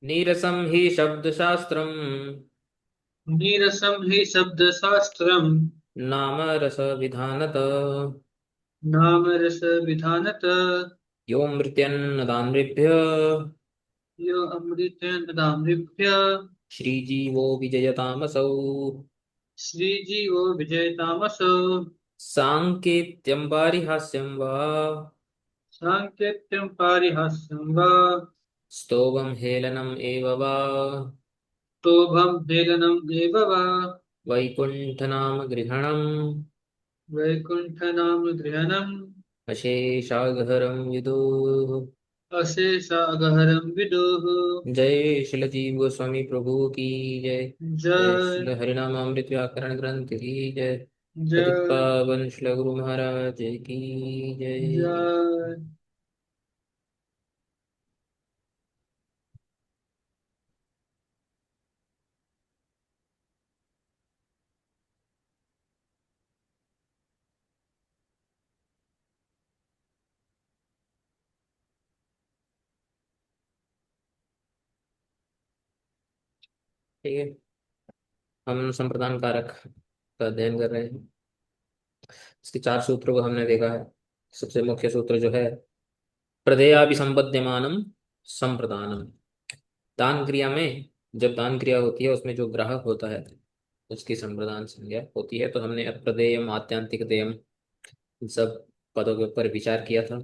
नीरसं हि शब्दशास्त्रम् नीरसं हि शब्दशास्त्रम् नाम रसविधानत। नामरसविधानत। यो मृत्यन्नदामृभ्य यो अमृतेन ददामृभ्य श्रीजीवो विजयतामसौ। श्रीजीवो विजयतामसो। साङ्केत्यं पारिहास्यं वा साङ्केत्यं पारिहास्यं वा स्तोभं हेलनम् एव वा तोभं भेदनम् एव वा वैकुण्ठनाम गृहणम् वैकुण्ठनाम गृह्णम् अशेषागहरं विदुः। अशेषागहरं विदुः। जय शिल जीव गोस्वामी प्रभु की जय। जय जय शिल हरिनामामृत व्याकरण ग्रंथ की जय। पतित जय पावन शिल गुरु महाराज की जय। जय। ठीक है, हम संप्रदान कारक का अध्ययन कर रहे हैं। इसके चार सूत्रों को हमने देखा है। सबसे मुख्य सूत्र जो है, प्रदेयाभिसंपद्यमानम संप्रदानम। दान क्रिया में, जब दान क्रिया होती है उसमें जो ग्राहक होता है उसकी संप्रदान संज्ञा होती है। तो हमने अप्रदेयम आत्यंतिक देयम इन सब पदों के ऊपर विचार किया था,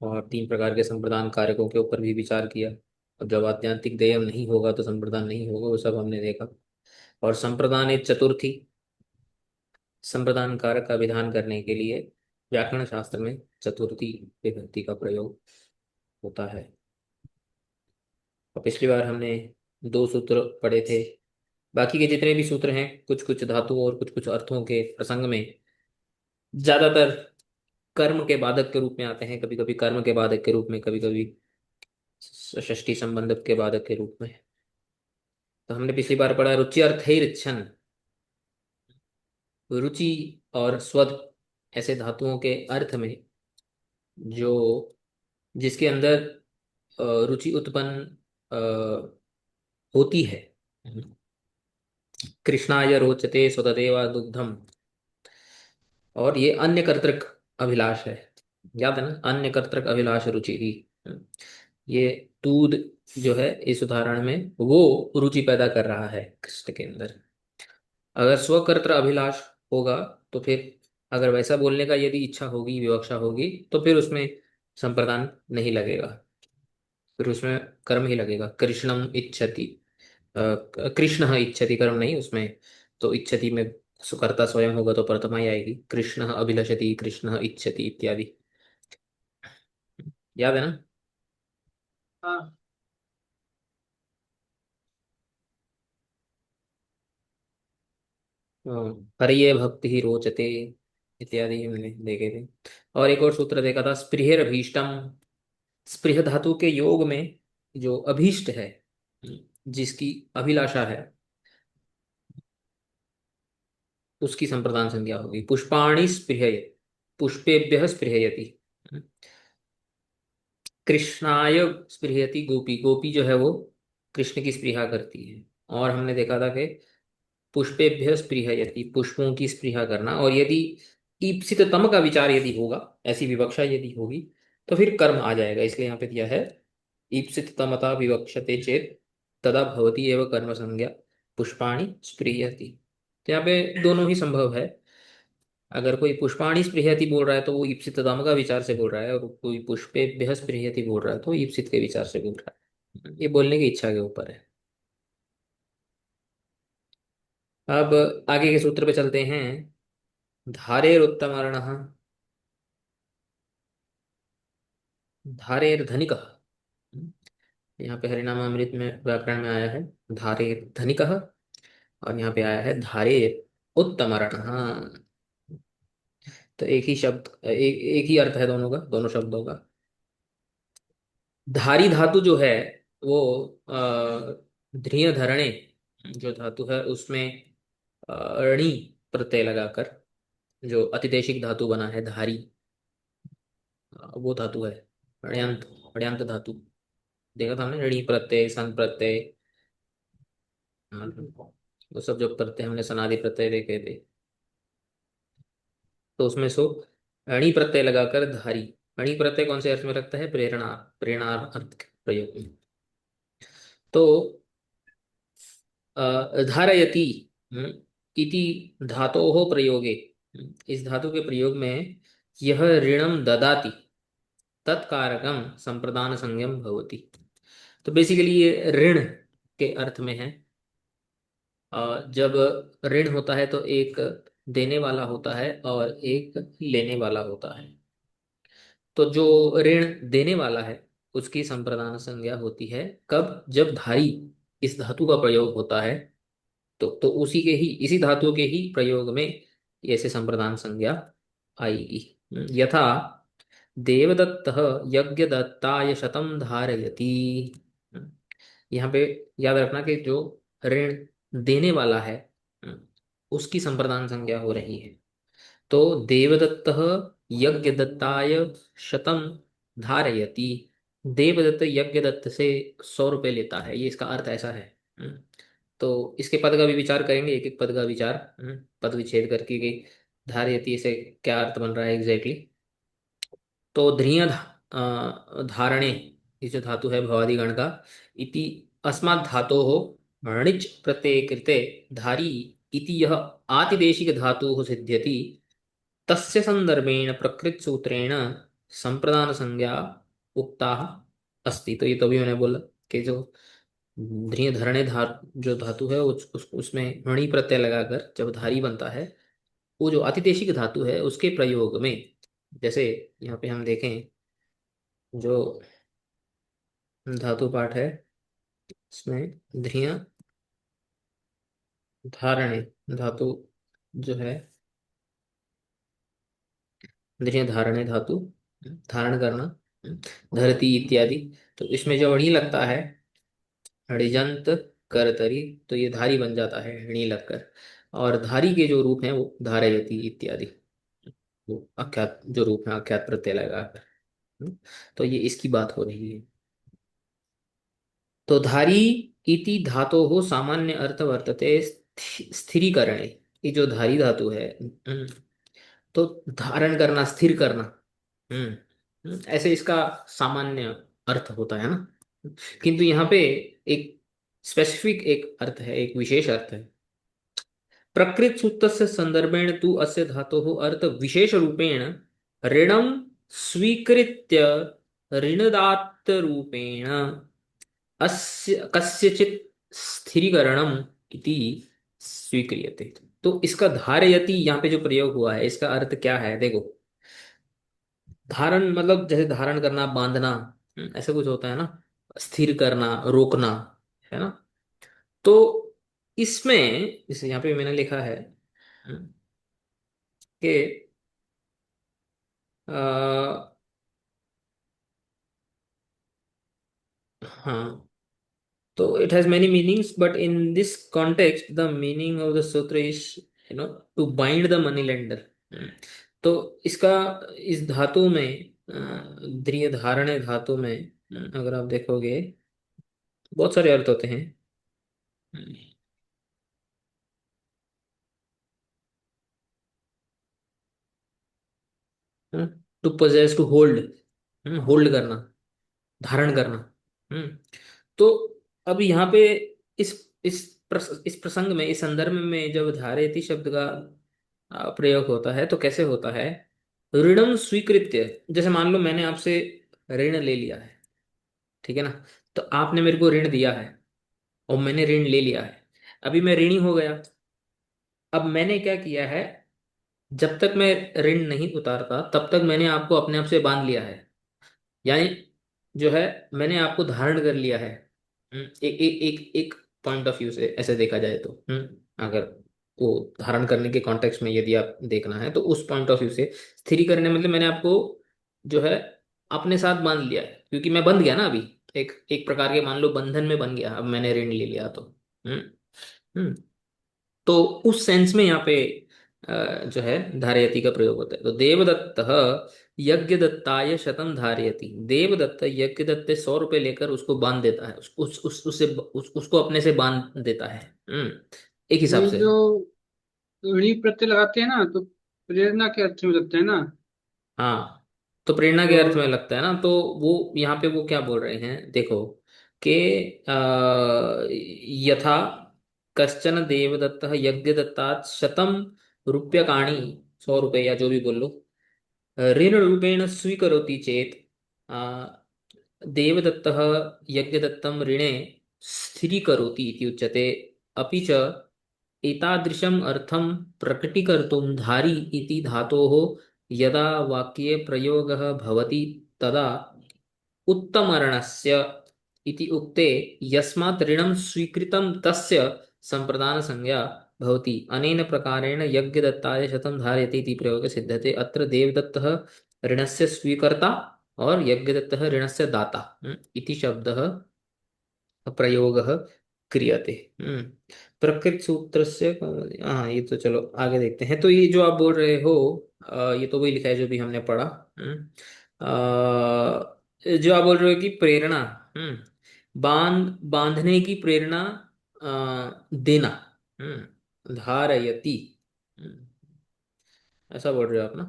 और तीन प्रकार के संप्रदान कारकों के ऊपर भी विचार किया। अब जब आत्यंतिक देयम नहीं होगा तो संप्रदान नहीं होगा, वो सब हमने देखा। और संप्रदान एक चतुर्थी, संप्रदान कारक का विधान करने के लिए व्याकरण शास्त्र में चतुर्थी विभक्ति का प्रयोग होता है। और पिछली बार हमने दो सूत्र पढ़े थे। बाकी के जितने भी सूत्र हैं, कुछ कुछ धातुओं और कुछ कुछ अर्थों के प्रसंग में ज्यादातर कर्म के बाधक के रूप में आते हैं। कभी कभी कर्म के बाधक के रूप में, कभी कभी षष्ठी संबंधक के बाधक के रूप में। तो हमने पिछली बार पढ़ा रुचि अर्थैरिच्छन। रुचि और स्वद ऐसे धातुओं के अर्थ में जो, जिसके अंदर रुचि उत्पन्न होती है। कृष्णाय रोचते स्वतदेवा दुग्धम। और ये अन्य कर्तृक अभिलाष है, याद है ना, अन्य कर्तृक अभिलाष रुचि ही। ये दूध जो है इस उदाहरण में वो रुचि पैदा कर रहा है कृष्ण के अंदर। अगर स्वकर्तृ अभिलाष होगा तो फिर, अगर वैसा बोलने का यदि इच्छा होगी, विवक्षा होगी, तो फिर उसमें संप्रदान नहीं लगेगा, फिर उसमें कर्म ही लगेगा। कृष्णम इच्छति, कृष्ण इच्छति कर्म नहीं उसमें। तो इच्छति में सुकर्ता स्वयं होगा तो प्रथमा ही आएगी। कृष्ण अभिलषति, कृष्ण इच्छति इत्यादि। याद है ना। हाँ। हरिये भक्ति ही रोचते इत्यादि हमने देखे थे। और एक और सूत्र देखा था, स्पृहेर अभीष्टम। स्पृह धातु के योग में जो अभीष्ट है, जिसकी अभिलाषा है, उसकी संप्रदान संज्ञा होगी पुष्पाणि स्पृहय, पुष्पेभ्यः स्पृहयति। कृष्णाय स्पृहयति गोपी, गोपी जो है वो कृष्ण की स्पृहा करती है। और हमने देखा था कि पुष्पेभ्य स्पृहयति, पुष्पों की स्पृहा करना। और यदि ईप्सित तम का विचार यदि होगा, ऐसी विवक्षा यदि होगी, तो फिर कर्म आ जाएगा। इसलिए यहाँ पे दिया है ईप्सित तमता विवक्षते चेत तदा भवति एव कर्म संज्ञा पुष्पाणि स्पृहयति। तो यहाँ पे दोनों ही संभव है। अगर कोई पुष्पाणि स्पृहयति बोल रहा है तो वो ईप्सित तम का विचार से बोल रहा है, और कोई पुष्पेभ्य स्पृहयति बोल रहा है तो ईप्सित के विचार से बोल रहा है। ये बोलने की इच्छा के ऊपर है। अब आगे के सूत्र पे चलते हैं। धारेरुत्तमर्णः, धारेर धनिकः। यहाँ पे हरिनामामृत में व्याकरण में आया है धारेर धनिकः, और यहाँ पे आया है धारेर उत्तमर्णः। तो एक ही शब्द, एक ही अर्थ है दोनों का, दोनों शब्दों का। धारी धातु जो है वो ध्रिय धरणे जो धातु है उसमें णी प्रत्यय लगाकर जो अतिदेशिक धातु बना है धारी, वो धातु है ण्यंत, ण्यंत धातु। देखा था हमने, ऋणी प्रत्यय, सन प्रत्यय, वो सब जो प्रत्यय हमने सनादि प्रत्यय देखे थे। तो उसमें सो अणि प्रत्यय लगाकर धारी, अणि प्रत्यय कौन से अर्थ में रखता है? प्रेरणा, प्रेरणा अर्थ के प्रयोग में। तो धारयति हम्म, इति धातोः प्रयोगे, इस धातु के प्रयोग में यह ऋणम ददाति तत्कारकम संप्रदान संज्ञम भवति। तो बेसिकली ये ऋण के अर्थ में है। जब ऋण होता है तो एक देने वाला होता है और एक लेने वाला होता है। तो जो ऋण देने वाला है उसकी संप्रदान संज्ञा होती है कब? जब धारी इस धातु का प्रयोग होता है, तो उसी के ही, इसी धातु के ही प्रयोग में ऐसे संप्रदान संज्ञा आएगी। यथा देवदत्त यज्ञदत्ताय शतम धारयति। यहाँ पे याद रखना कि जो ऋण देने वाला है उसकी संप्रदान संज्ञा हो रही है। तो देवदत्त यज्ञदत्ताय शतम धारयति, देवदत्त यज्ञदत्त से 100 रुपये लेता है, ये इसका अर्थ ऐसा है। हम्म, तो इसके पद का भी विचार करेंगे, एक एक पद का विचार, पद विच्छेद करके कि धारयति से क्या अर्थ बन रहा है एग्जैक्टली। तो धारणे, ये जो धातु है भवादिगण का, इति अस्मात् धातो हो णिच प्रत्यय कृते धारी इति यह आतिदेशिक धातु सिद्ध्यति, तस्य संदर्भेण प्रकृत सूत्रेण संप्रदान संज्ञा उक्ता अस्ति। तो ये तो भी मैंने बोला कि जो ध्रिय धरणे जो धातु है उसमें मणि प्रत्यय लगाकर जब धारी बनता है, वो जो अतिदेशिक धातु है उसके प्रयोग में, जैसे यहाँ पे हम देखें, जो धातु पाठ है इसमें ध्रिय धारणे धातु जो है, ध्रिय धारणे धातु, धारण करना, धरती इत्यादि। तो इसमें जो अणी लगता है, हणिजंत करतरी, तो ये धारी बन जाता है ऋणी लगकर। और धारी के जो रूप हैं वो धारयति इत्यादि, वो अख्यात जो रूप है अख्यात प्रत्यय लगाकर। हम्म, तो ये इसकी बात हो रही है। तो धारी इति धातो हो सामान्य अर्थ वर्तते स्थिरीकरणे। ये जो धारी धातु है, तो धारण करना, स्थिर करना, ऐसे इसका सामान्य अर्थ होता है ना। किंतु यहाँ पे एक स्पेसिफिक एक अर्थ है, एक विशेष अर्थ है। प्रकृत सूक्त से संदर्भेण तु अस्य धातोः अर्थ विशेष रूपेण ऋणम स्वीकृत्य ऋणदात्त रूपेण अस्य कस्यचित् स्थिरीकरणम इति स्वीक्रियते। तो इसका धारयति यहाँ पे जो प्रयोग हुआ है, इसका अर्थ क्या है देखो। धारण मतलब जैसे धारण करना, बांधना, ऐसा कुछ होता है ना, स्थिर करना, रोकना, है ना। तो इसमें, जैसे यहाँ पे मैंने लिखा है कि हाँ, तो it has many meanings but in this context the meaning of the sutra is, to bind the money lender. तो इसका, इस धातु में, द्रिय धारणे धातु में, अगर आप देखोगे बहुत सारे अर्थ होते हैं। To possess, to hold, hold करना, धारण करना। हम्म तो अब यहाँ पे इस इस प्रसंग में, इस संदर्भ में जब धारयति शब्द का प्रयोग होता है तो कैसे होता है? ऋणम स्वीकृत्य, जैसे मान लो मैंने आपसे ऋण ले लिया है, ठीक है ना। तो आपने मेरे को ऋण दिया है और मैंने ऋण ले लिया है, अभी मैं ऋणी हो गया। अब मैंने क्या किया है, जब तक मैं ऋण नहीं उतारता तब तक मैंने आपको अपने आप से बांध लिया है। यानी जो है, मैंने आपको धारण कर लिया है। एक पॉइंट ऑफ व्यू से ऐसे देखा जाए तो, अगर वो धारण करने के कॉन्टेक्स्ट में यदि आप देखना है तो उस पॉइंट ऑफ व्यू से, स्थिरीकरण करने मतलब मैंने आपको जो है अपने साथ बांध लिया है, क्योंकि मैं बंध गया ना अभी, एक एक प्रकार के मान लो बंधन में बन गया, अब मैंने ऋण ले लिया तो। हम्म हम्म तो उस सेंस में यहाँ पे जो है धारयति का प्रयोग होता है। तो देवदत्त यज्ञ दत्ताय शतम धारयति, देवदत्त यज्ञ दत्त से 100 रुपये लेकर उसको बांध देता है, उसको अपने से बांध देता है। एक हिसाब वही से। जो ऋणी प्रत्यय लगाते हैं ना, तो प्रेरणा के अर्थ में लगता है ना। हाँ, तो प्रेरणा के अर्थ तो में लगता है ना, तो वो यहाँ पे वो क्या बोल रहे हैं देखो कि यथा कश्चन देवदत्त यज्ञ दत्तात् 100 रुप्यकाणि, 100 रुपये या जो भी बोल लो, ऋण रूपेण स्वीकरोति चेत देवदत्तः यज्ञदत्तं ऋणे स्थिरीकरोति इति उच्यते। अपि च एतादृशम् अर्थं प्रकटीकर्तुं धारी इति धातोः यदा वाक्ये प्रयोगः भवति तदा उत्तमर्णस्य इति उक्ते यस्मात् ऋणं स्वीकृतं तस्य संप्रदानसंज्ञा भवति। अनेन प्रकारेण यज्ञदत्ताय शतं धारयति इति प्रयोगे सिद्ध्यते। अत्र देवदत्तः ऋणस्य स्वीकर्ता और यज्ञदत्तः ऋणस्य दाता इति शब्दः प्रयोगः क्रियते। प्रकृत सूत्र से, हाँ ये तो चलो आगे देखते हैं। तो ये जो आप बोल रहे हो, ये तो वही लिखा है जो भी हमने पढ़ा। जो आप बोल रहे हो कि प्रेरणा, बांधने की प्रेरणा देना, धारयति, हम्म, ऐसा बोल रहे हो आप ना।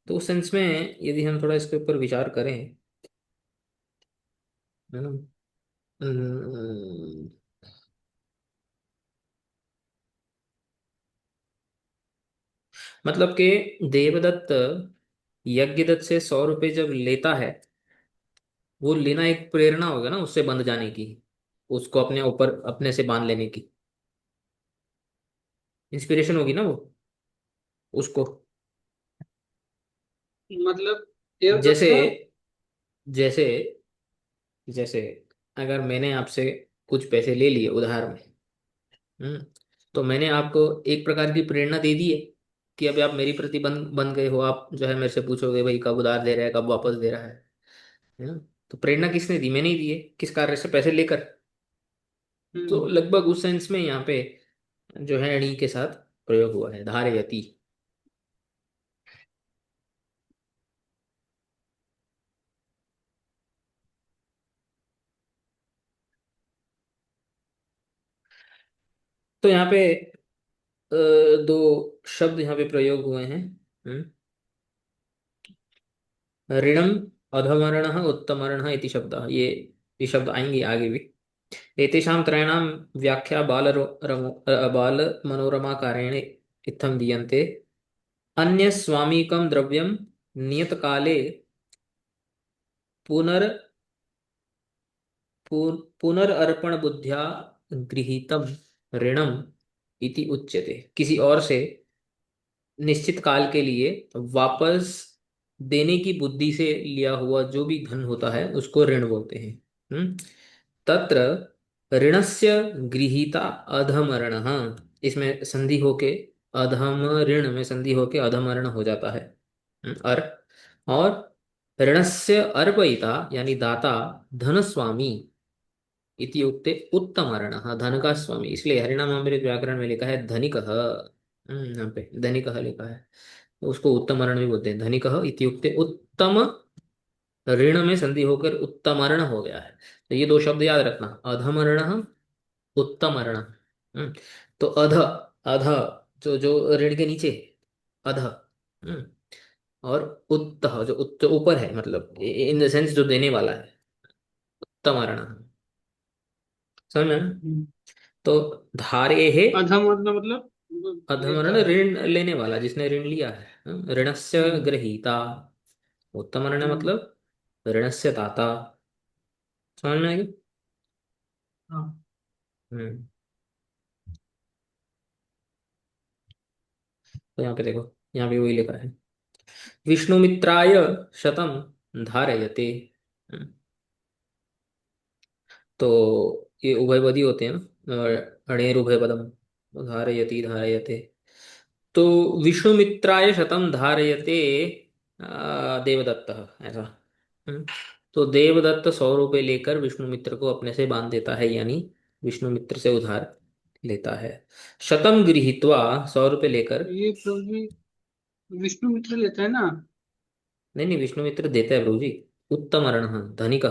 तो उस सेंस में यदि हम थोड़ा इसके ऊपर विचार करें, है ना, हम्म, मतलब कि देवदत्त यज्ञदत्त से 100 रुपये जब लेता है, वो लेना एक प्रेरणा होगा ना उससे बंध जाने की, उसको अपने ऊपर अपने से बांध लेने की इंस्पिरेशन होगी ना वो उसको। मतलब जैसे देवदत्ता। जैसे जैसे अगर मैंने आपसे कुछ पैसे ले लिए उधार में, हम्म, तो मैंने आपको एक प्रकार की प्रेरणा दे दी है कि अभी आप मेरी प्रति बन गए हो, आप जो है मेरे से पूछोगे भाई कब उधार दे रहा है, कब वापस दे रहा है ना। तो प्रेरणा किसने दी? मैंने ही दी है, किस कार्य से? पैसे लेकर। तो हम्म। लगभग उस सेंस में यहाँ पे जो है णी के साथ प्रयोग हुआ है, धारयति। तो यहाँ पे दो शब्द यहाँ पे प्रयोग हुए हैं। ऋणम अधमरण उत्तमर्ण इति शब्द, ये शब्द आएंगे आगे भी। एतेषां त्रयाणां व्याख्या बाल मनोरमाकारेण इत्थं दीयन्ते। अन्यस्वामीकं द्रव्यं नियतकाले पुनर् पुनर्र्पण बुद्ध्या गृहीतम ऋणम इति उच्यते। किसी और से निश्चित काल के लिए वापस देने की बुद्धि से लिया हुआ जो भी धन होता है उसको ऋण बोलते हैं। तत्र ऋणस्य गृहीता अधमर्णः, इसमें संधि होके अधम ऋण में संधि होके अधमर्ण हो जाता है। अर और ऋणस्य अर्पयिता यानी दाता धनस्वामी इति उक्ते उत्तमर्णः, धन का स्वामी, इसलिए हरिनामामृत व्याकरण में लिखा है धनिकः। यहाँ पे धनिकः लिखा है, उसको उत्तमर्ण भी बोलते हैं। धनिकः इत्युक्ते उत्तम, ऋण में संधि होकर उत्तमर्ण हो गया है। तो ये दो शब्द याद रखना, अधमर्ण उत्तमर्ण। तो अध, अध जो जो ऋण के नीचे है, अध। हम्म, और उत्तः जो ऊपर है, मतलब इन द सेंस जो देने वाला है, उत्तमर्ण। समझ में ना? हम्म। तो धारे है अधम मतलब अधमरण, लेता है। ऋण लेने वाला जिसने ऋण लिया है, ऋणस्य हम्म। ग्रहीता। उत्तमर्ण हम्म। मतलब ऋणस्य दाता। समझ में आएगी? हाँ। हम्म। तो यहाँ पे देखो, यहाँ पे वही लिखा है, विष्णुमित्राय शतम धारयते। हम्म, तो ये उभयपदी होते हैं ना, अणेर उभयपदम, तो धारयति धारयते। तो विष्णुमित्राय शतम धारयते देवदत्त, ऐसा। हम्म, तो देवदत्त 100 रुपये लेकर विष्णुमित्र को अपने से बांध देता है, यानी विष्णुमित्र से उधार लेता है। शतम गृहीत्वा, 100 रुपये लेकर। ये प्रभु जी विष्णु मित्र लेते हैं ना। नहीं नहीं, विष्णुमित्र देता है प्रभु जी। उत्तम अर्ण धनिक,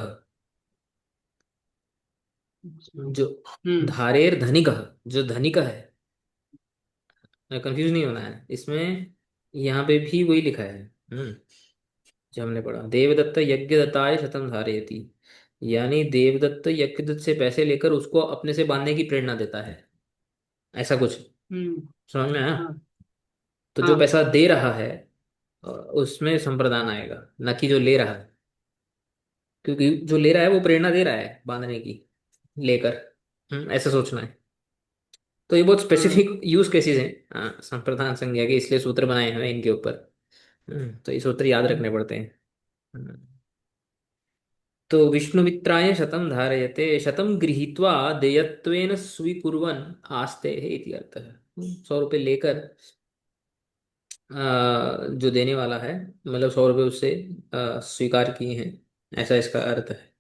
अच्छा। जो हम्म। धारेर धनिक, जो धनिक है, कंफ्यूज नहीं होना है इसमें। यहाँ पे भी वही लिखा है। जो हमने पढ़ा, देवदत्त यज्ञदत्ताय शतम धारयति, यानी देवदत्त यज्ञदत्त से पैसे लेकर उसको अपने से बांधने की प्रेरणा देता है, ऐसा कुछ हम्म। समझ में आया। हाँ। तो जो हाँ। पैसा दे रहा है उसमें संप्रदान आएगा, न कि जो ले रहा है। क्योंकि जो ले रहा है वो प्रेरणा दे रहा है बांधने की, लेकर। ऐसा सोचना है। तो ये बहुत हाँ। स्पेसिफिक यूज केसेस हैं, संप्रदान संज्ञा के, इसलिए सूत्र बनाए हैं इनके ऊपर। तो ये सूत्र याद रखने हम्म। पड़ते हैं। हम्म। तो विष्णुमित्राय शतम धारयते, शतम गृहीत्वा देयत्वेन स्वीकुर्वन् आस्ते है इति अर्थः। 100 रुपये लेकर जो देने वाला है, मतलब 100 रुपये उससे स्वीकार किए हैं, ऐसा इसका अर्थ है।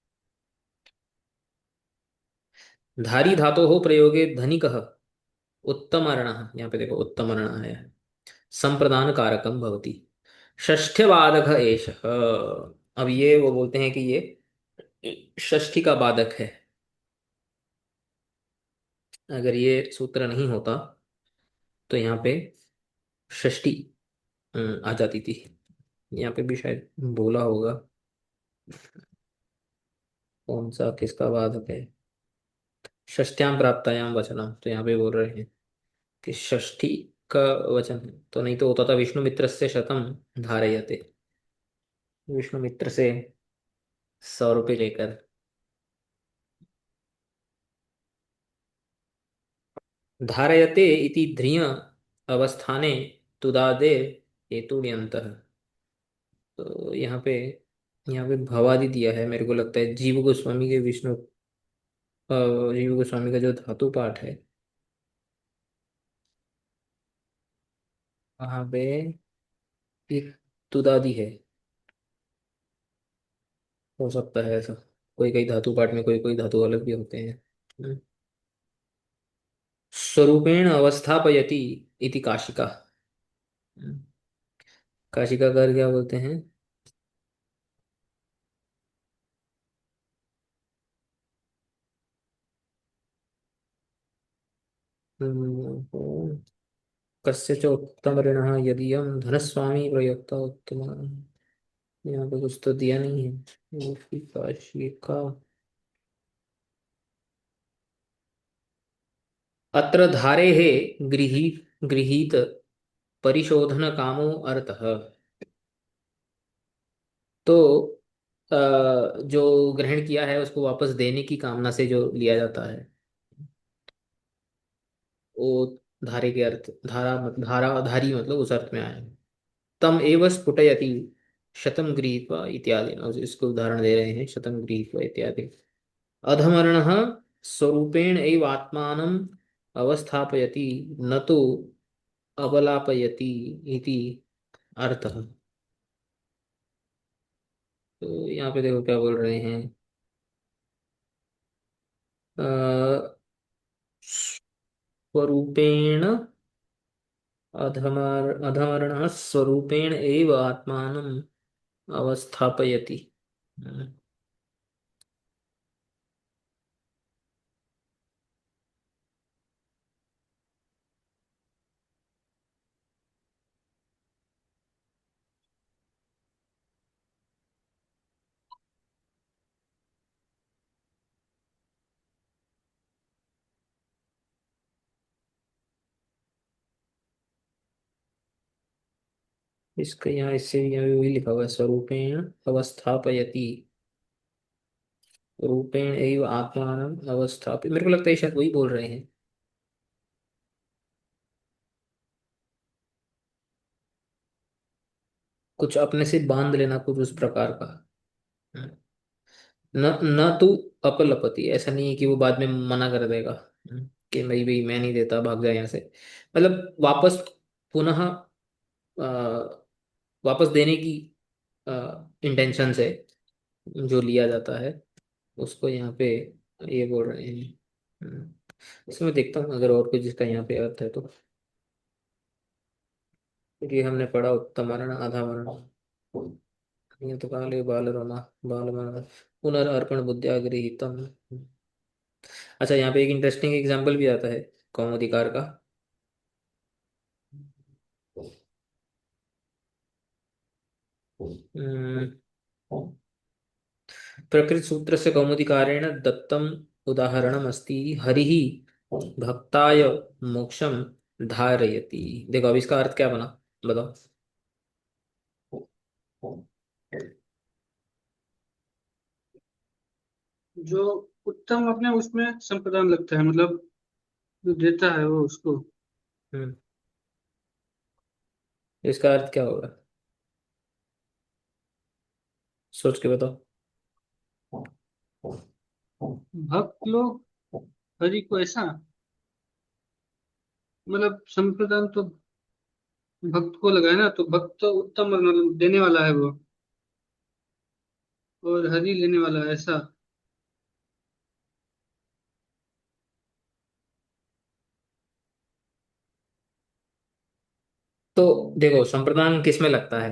धारी धातो हो प्रयोगे धनिक, उत्तम अर्ण, यहाँ पे देखो उत्तम अर्ण है, संप्रदान कारकम भवति, षष्ठ्य एष। अब ये वो बोलते हैं कि ये षष्ठी का बाधक है। अगर ये सूत्र नहीं होता तो यहाँ पे षष्ठी आ जाती थी। यहाँ पे भी शायद बोला होगा कौन सा किसका बाधक है। षष्ठ्याम प्राप्तायाम वचनम, तो यहाँ पे बोल रहे हैं कि षष्ठी का वचन है, तो नहीं तो होता था विष्णु मित्र से शतम धारयते, विष्णु मित्र से 100 रुपये लेकर। धारयते इति ध्रिय अवस्थाने तुदादे हेतुण्यंतः। तो यहाँ पे भवादि दिया है, मेरे को लगता है जीव गोस्वामी के विष्णु जीव गोस्वामी का जो धातु पाठ है वहाँ पे एक तुदादि है। हो सकता है ऐसा, कोई कोई धातु पाठ में कोई कोई धातु अलग भी होते हैं। हम्म। स्वरूपेण अवस्थापयति इति काशिका। हम्म। काशिका कर क्या बोलते हैं। कस्य उत्तम ऋण यदि हम धनस्वामी प्रयुक्ता उत्तम। यहाँ पे कुछ तो दिया नहीं है। काशिका। अत्र धारे है गृहीत परिशोधन कामो अर्थः। तो जो ग्रहण किया है उसको वापस देने की कामना से जो लिया जाता है, वो धारे के अर्थ, धारा मतलब धारा, धारी मतलब उस अर्थ में आया है। तम एव स्फुटयति शतम गृहीत्वा इत्यादि, इसको उदाहरण दे रहे हैं, शतम गृहीत्वा इत्यादि। अधमर्णः स्वरूपेण एव आत्मानम् अवस्थापयति, न तो अबलापयति इति अर्थः। तो यहाँ पे देखो क्या बोल रहे हैं। स्वरूपेण अधमर्णः स्वरूपेण एव आत्मानम् अवस्थापयति। हम्म। इसका यहाँ इससे यहाँ भी वही लिखा हुआ है, स्वरूपेण अवस्थापयति, रूपेण एव आत्मानम् अवस्थापित, मेरे को लगता है शायद वही बोल रहे हैं। कुछ अपने से बांध लेना, कुछ उस प्रकार का। हम्म। न न तू अपलपति, ऐसा नहीं है कि वो बाद में मना कर देगा। कि भाई भाई मैं नहीं देता, भाग जाए यहाँ से। मतलब वापस पुनः वापस देने की इंटेंशन से जो लिया जाता है उसको यहाँ पे ये बोल रहे हैं। हम्म। इसमें देखता हूँ अगर और कोई जिसका यहाँ पे अर्थ है तो। क्योंकि हमने पढ़ा उत्तम मरण आधा मरण, ये तो काले बाल रमा, बाल मरण पुनर्र्पण बुद्धिया गृहीतम। अच्छा, यहाँ पे एक इंटरेस्टिंग एग्जाम्पल भी आता है कौमुदिकार का। हम्म, प्रकृत सूत्र से कौमुदिकारेण दत्तम उदाहरणम अस्ति हरिः भक्ताय मोक्षम धारयति। देखो अब इसका अर्थ क्या बना, बताओ। जो उत्तम अपने उसमें संप्रदान लगता है, मतलब जो देता है वो उसको। हम्म, इसका अर्थ क्या होगा, सोच के बताओ। भक्त लोग हरि को ऐसा, मतलब संप्रदान तो भक्त को लगा है ना, तो भक्त तो उत्तम मतलब देने वाला है वो, और हरि लेने वाला है ऐसा। तो देखो संप्रदान किस में लगता है।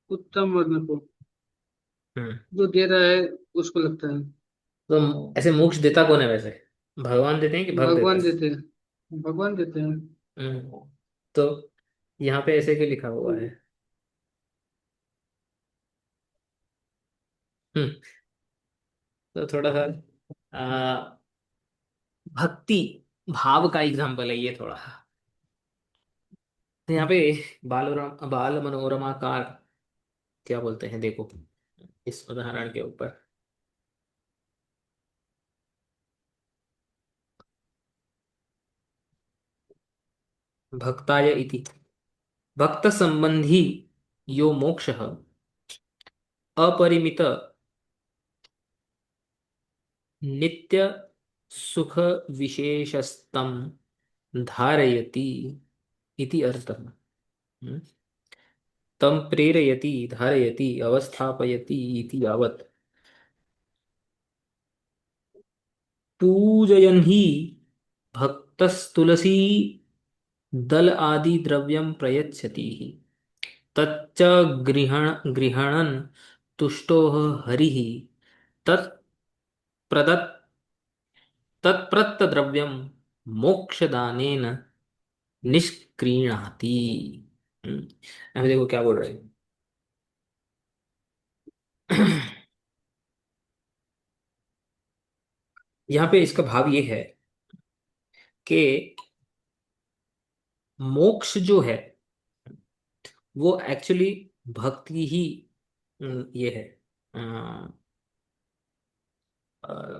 उत्तम वर्ण को, हम्म, जो दे रहा है उसको लगता है। तो ऐसे मोक्ष देता कौन है वैसे, भगवान देते हैं कि भक्त देता भगवान है। देते हैं, भगवान देते हैं। हम्म, तो यहाँ पे ऐसे क्यों लिखा हुआ है। हम्म, तो थोड़ा सा भक्ति भाव का एग्जाम्पल है ये थोड़ा। तो यहाँ पे बाल मनोरमा का क्या बोलते हैं देखो, इस उदाहरण के ऊपर। भक्ताय इति भक्त संबंधी यो मोक्षः अपरिमित नित्य सुख विशेषस्तम धारयति इति अर्थः। हम्म, तम प्रेरयति धारयति अवस्थापयति इति यावत् पूजयन् ही भक्तस्तुलसी दल आदि द्रव्यं प्रयच्छति तच्च गृहणन् तुष्टो हरिः तत् प्रदत् तत्प्रत्यद्रव्यं मोक्षदानेन निष्क्रिणाति। अभी देखो क्या बोल रहे हैं। यहाँ पे इसका भाव ये है कि मोक्ष जो है वो एक्चुअली भक्ति ही ये है,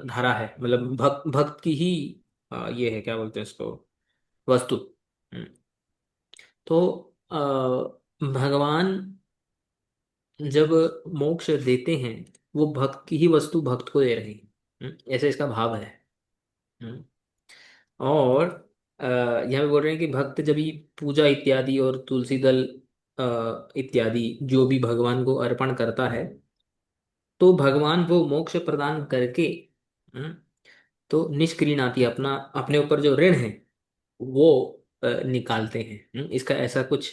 धारा है, मतलब भक्त की ही ये है, क्या बोलते हैं इसको, वस्तु। हम्म, तो भगवान जब मोक्ष देते हैं वो भक्त की ही वस्तु भक्त को दे रहे हैं। ऐसे इसका भाव है। हम्म, और यहाँ पे बोल रहे हैं कि भक्त जब भी पूजा इत्यादि और तुलसी दल इत्यादि जो भी भगवान को अर्पण करता है तो भगवान वो मोक्ष प्रदान करके हम्म, तो निष्क्रियणाति अपना अपने ऊपर जो ऋण है वो निकालते हैं। इसका ऐसा कुछ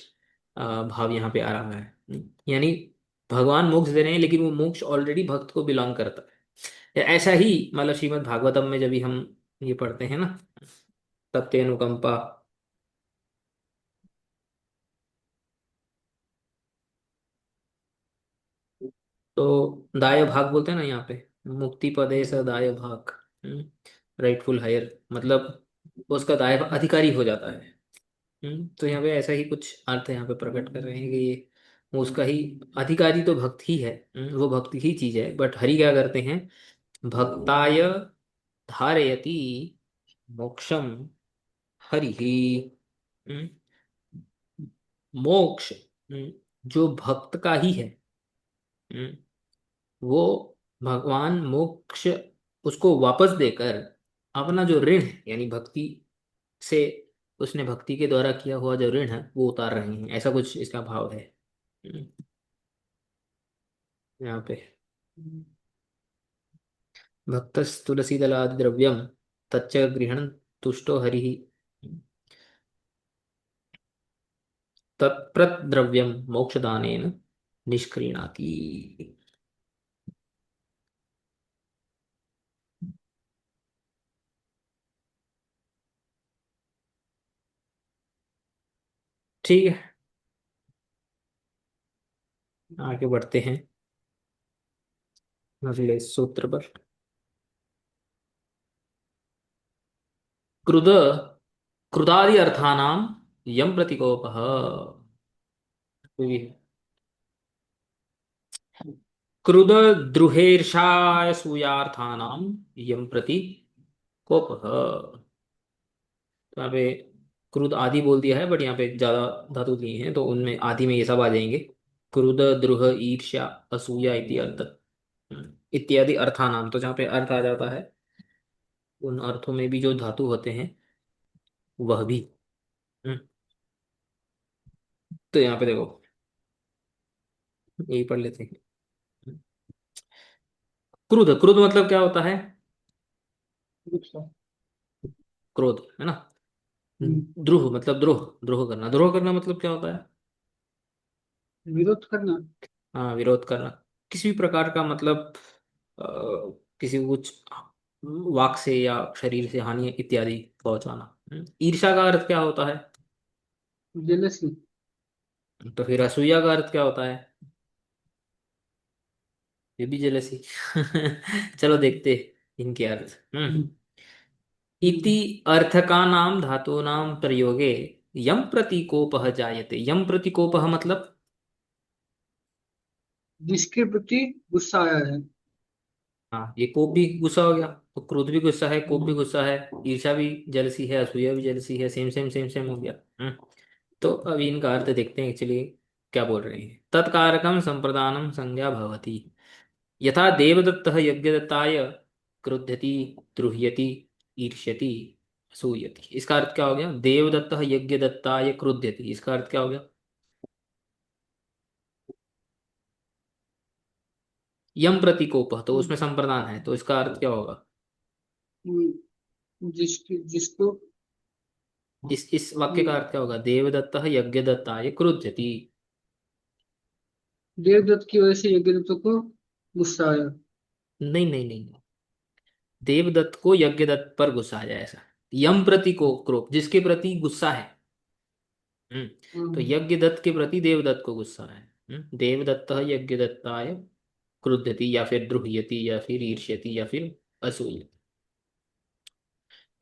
भाव यहाँ पे आ रहा है। यानी भगवान मोक्ष दे रहे हैं लेकिन वो मोक्ष ऑलरेडी भक्त को बिलोंग करता है। ऐसा ही मतलब श्रीमद् भागवतम में जब भी हम ये पढ़ते हैं ना, तत्ते अनुकंपा। तो दाय भाग बोलते हैं ना यहाँ पे, मुक्ति पदे स दाय भाग, राइटफुल हायर, मतलब वो उसका दाय अधिकारी हो जाता है। तो यहाँ पे ऐसा ही कुछ अर्थ यहाँ पे प्रकट कर रहे हैं कि ये वो उसका ही अधिकारी तो भक्त ही है। वो भक्ति ही चीज है, बट हरि क्या करते हैं, भक्ताय धारयति मोक्षम हरि ही। मोक्ष जो भक्त का ही है, हम्म, वो भगवान मोक्ष उसको वापस देकर अपना जो ऋण है यानी भक्ति से उसने भक्ति के द्वारा किया हुआ जो ऋण है वो उतार रहे हैं, ऐसा कुछ इसका भाव है। यहाँ पे भक्तस्तुलसीदलादिद्रव्यं तच्च गृहण तुष्टो हरिः तत्प्रद्रव्यं मोक्षदानेन निष्क्रिणाति। ठीक है, आगे बढ़ते हैं अगले सूत्र पर। क्रुद क्रुदादि अर्थानां यम प्रतिकोपः। क्रुद द्रुहेर्षासूयार्थानां यम प्रति कोपः। तो यहाँ पे क्रुद आदि बोल दिया है, बट यहाँ पे ज्यादा धातु दिए हैं तो उनमें आदि में ये सब आ जाएंगे। क्रुद द्रुह ईर्ष्या असूया इति अर्थ, इत्यादि अर्थानाम, तो जहाँ पे अर्थ आ जाता है उन अर्थों में भी जो धातु होते हैं वह भी। हम्म, तो यहाँ पे देखो, यही पढ़ लेते हैं। क्रुद्ध, क्रुद्ध मतलब क्या होता है? अच्छा। क्रोध है ना। हम्म, द्रोह मतलब द्रोह, द्रोह करना, द्रोह करना मतलब क्या होता है? विरोध करना। हाँ, विरोध करना। किसी भी प्रकार का मतलब अ, किसी को कुछ वाक से या शरीर से हानि इत्यादि पहुंचाना। ईर्ष्या का अर्थ क्या होता है? जेलसी। तो फिर असूया का अर्थ क्या होता है? ये भी जेलसी। चलो देखते हैं इनके अर्थ। हम्म, इति हम्म, अर्थकानां धातूनां प्रयोगे यम प्रतिकोपः जायते। यम प्रतिकोपः मतलब, जिसके प्रति गुस्सा आया है। हाँ, ये कोप भी गुस्सा हो गया, तो क्रोध भी गुस्सा है, कोप भी हम्म, गुस्सा है, ईर्ष्या भी जलसी है, असूया भी जलसी है, सेम सेम सेम सेम हो गया। तो अब इनका अर्थ देखते हैं एक्चुअली क्या बोल रहे हैं। तत्कारकम संप्रदानम संज्ञा भवति, यथा देवदत्तः यज्ञदत्ताय क्रुध्यति, द्रुह्यति, ईर्ष्यति, असूयति। इसका अर्थ क्या हो गया? देवदत्तः यज्ञदत्ताय क्रुध्यति, इसका अर्थ क्या हो गया? यम प्रतिकोपः, तो उसमें संप्रदान है, तो इसका अर्थ क्या होगा? जिसको इस वाक्य का हम्म, अर्थ क्या होगा? देवदत्तः यज्ञदत्ताय क्रुध्यति। देवदत्त की वजह से यज्ञदत्त को गुस्सा आया। नहीं नहीं नहीं, देवदत्त को यज्ञदत्त पर गुस्सा आ जाए ऐसा। यम प्रति को क्रोध, जिसके प्रति गुस्सा है। हम्म तो हम्म, यज्ञदत्त के प्रति देवदत्त को गुस्सा है। देवदत्त यज्ञदत्ताय क्रुध्यति, या फिर द्रुह्यति, या फिर ईर्ष्यति, या फिर असूयति।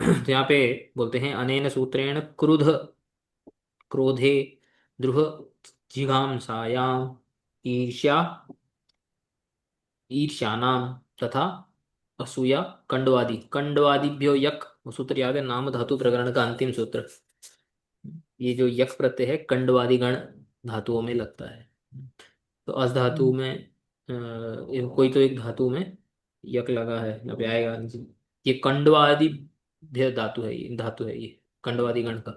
तो यहाँ पे बोलते हैं अनेन सूत्रेण क्रुध क्रोधे द्रुह जिघांसायाम ईर्ष्या ईर्ष्यानाम तथा असूया कंडवादि कंडवादिभ्यो यक, वो सूत्र याद है, नाम धातु प्रकरण का अंतिम सूत्र। ये जो यक प्रत्यय है कंडवादि गण धातुओं में लगता है। तो अस धातु हम्म, में कोई तो एक धातु में यक लगा है, यहाँ पे आएगा। ये कंडवादि भ्य धातु है ये कंडवादि गण का।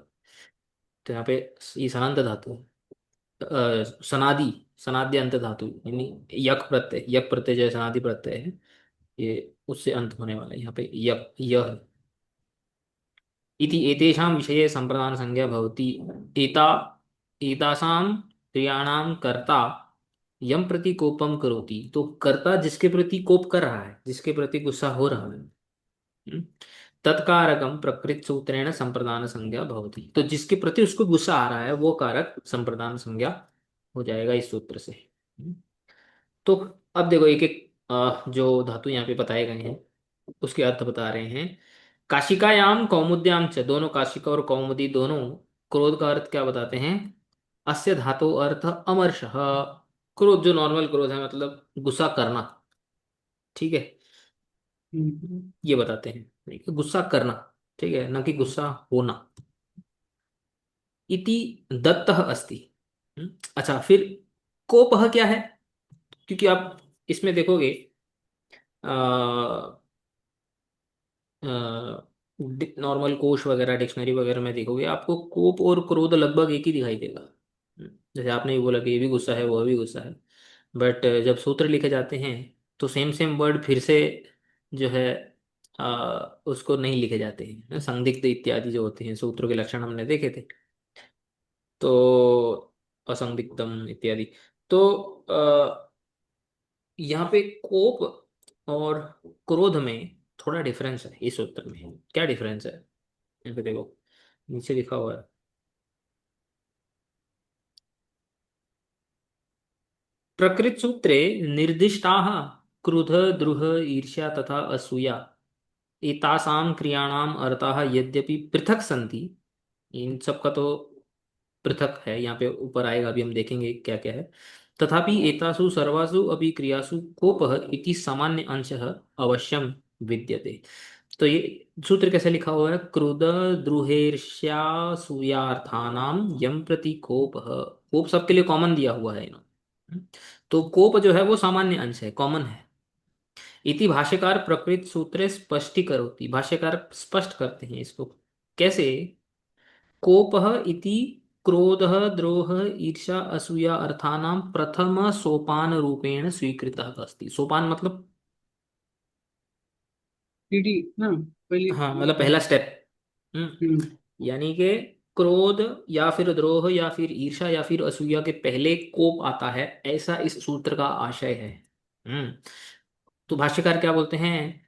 तो यहाँ पे ये सनांत धातु है। सनादि, सनाद्य अंत धातु, यानी यक प्रत्यय जो है सनादि प्रत्यय है, ये उससे अंत होने वाला है। यहाँ पे यक यह इति एतेषां विषये संप्रदान संज्ञा भवति। एता एतासां क्रियाणां कर्ता यम प्रति कोपम करोति, तो कर्ता जिसके प्रति कोप कर रहा है, जिसके प्रति गुस्सा हो रहा है, हम्म, तत्कारकम प्रकृत सूत्रेण संप्रदान संज्ञा भवति, तो जिसके प्रति उसको गुस्सा आ रहा है वो कारक संप्रदान संज्ञा हो जाएगा इस सूत्र से। हम्म, तो अब देखो एक एक जो धातु यहाँ पे बताए गए हैं उसके अर्थ बता रहे हैं। काशिकायाम कौमुद्याम च, दोनों काशिका और कौमुदी दोनों क्रोध का अर्थ क्या बताते हैं? अस्य धातु अर्थ अमर्षः। क्रोध जो नॉर्मल क्रोध है, मतलब गुस्सा करना, ठीक है, हम्म, ये बताते हैं, ठीक है? गुस्सा करना, ठीक है, न कि गुस्सा होना। इति दत्तः अस्ति। अच्छा, फिर कोपः क्या है? क्योंकि आप इसमें देखोगे नॉर्मल कोश वगैरह, डिक्शनरी वगैरह में देखोगे आपको कोप और क्रोध लगभग एक ही दिखाई देगा। जैसे आपने भी बोला कि ये भी गुस्सा है, वह भी गुस्सा है, बट जब सूत्र लिखे जाते हैं तो सेम सेम वर्ड फिर से जो है उसको नहीं लिखे जाते हैं। संदिग्ध इत्यादि जो होते हैं सूत्रों के लक्षण हमने देखे थे। तो असंदिग्धम इत्यादि। तो यहाँ पे कोप और क्रोध में थोड़ा डिफरेंस है इस सूत्र में। क्या डिफरेंस है? यहाँ पे देखो, नीचे लिखा हुआ है। प्रकृत सूत्रे निर्दिष्टाः क्रुध द्रुह ईर्ष्या तथा असूया एतासां क्रियाणाम अर्थाः यद्यपि पृथक संति, इन सब का तो पृथक है, यहाँ पे ऊपर आएगा, अभी हम देखेंगे क्या क्या है। तथापि एतासु सर्वासु अपि क्रियासु कोपः इति सामान्य अंशः अवश्यम विद्यते। तो ये सूत्र कैसे लिखा हुआ है? क्रुद द्रुहेर्ष्यासूयार्थानाम यम प्रति कोपः। कोप सबके लिए कॉमन दिया हुआ है इन्होंने। तो कोप जो है वो सामान्य अंश है, कॉमन है। इति भाष्यकार प्रकृत सूत्रे स्पष्टीकरोति, भाष्यकार स्पष्ट करते हैं इसको। कैसे? कोपः इति क्रोधः द्रोह ईर्ष्या असूया अर्थानां प्रथम सोपान रूपेण स्वीकृतः अस्ति। सोपान मतलब, सीढ़ी ना, पहली हाँ मतलब मतलब। पहला स्टेप। हम्म। हम्म। यानी कि क्रोध या फिर द्रोह या फिर ईर्ष्या या फिर असूया के पहले कोप आता है, ऐसा इस सूत्र का आशय है। हम्म। तो भाष्यकार क्या बोलते हैं?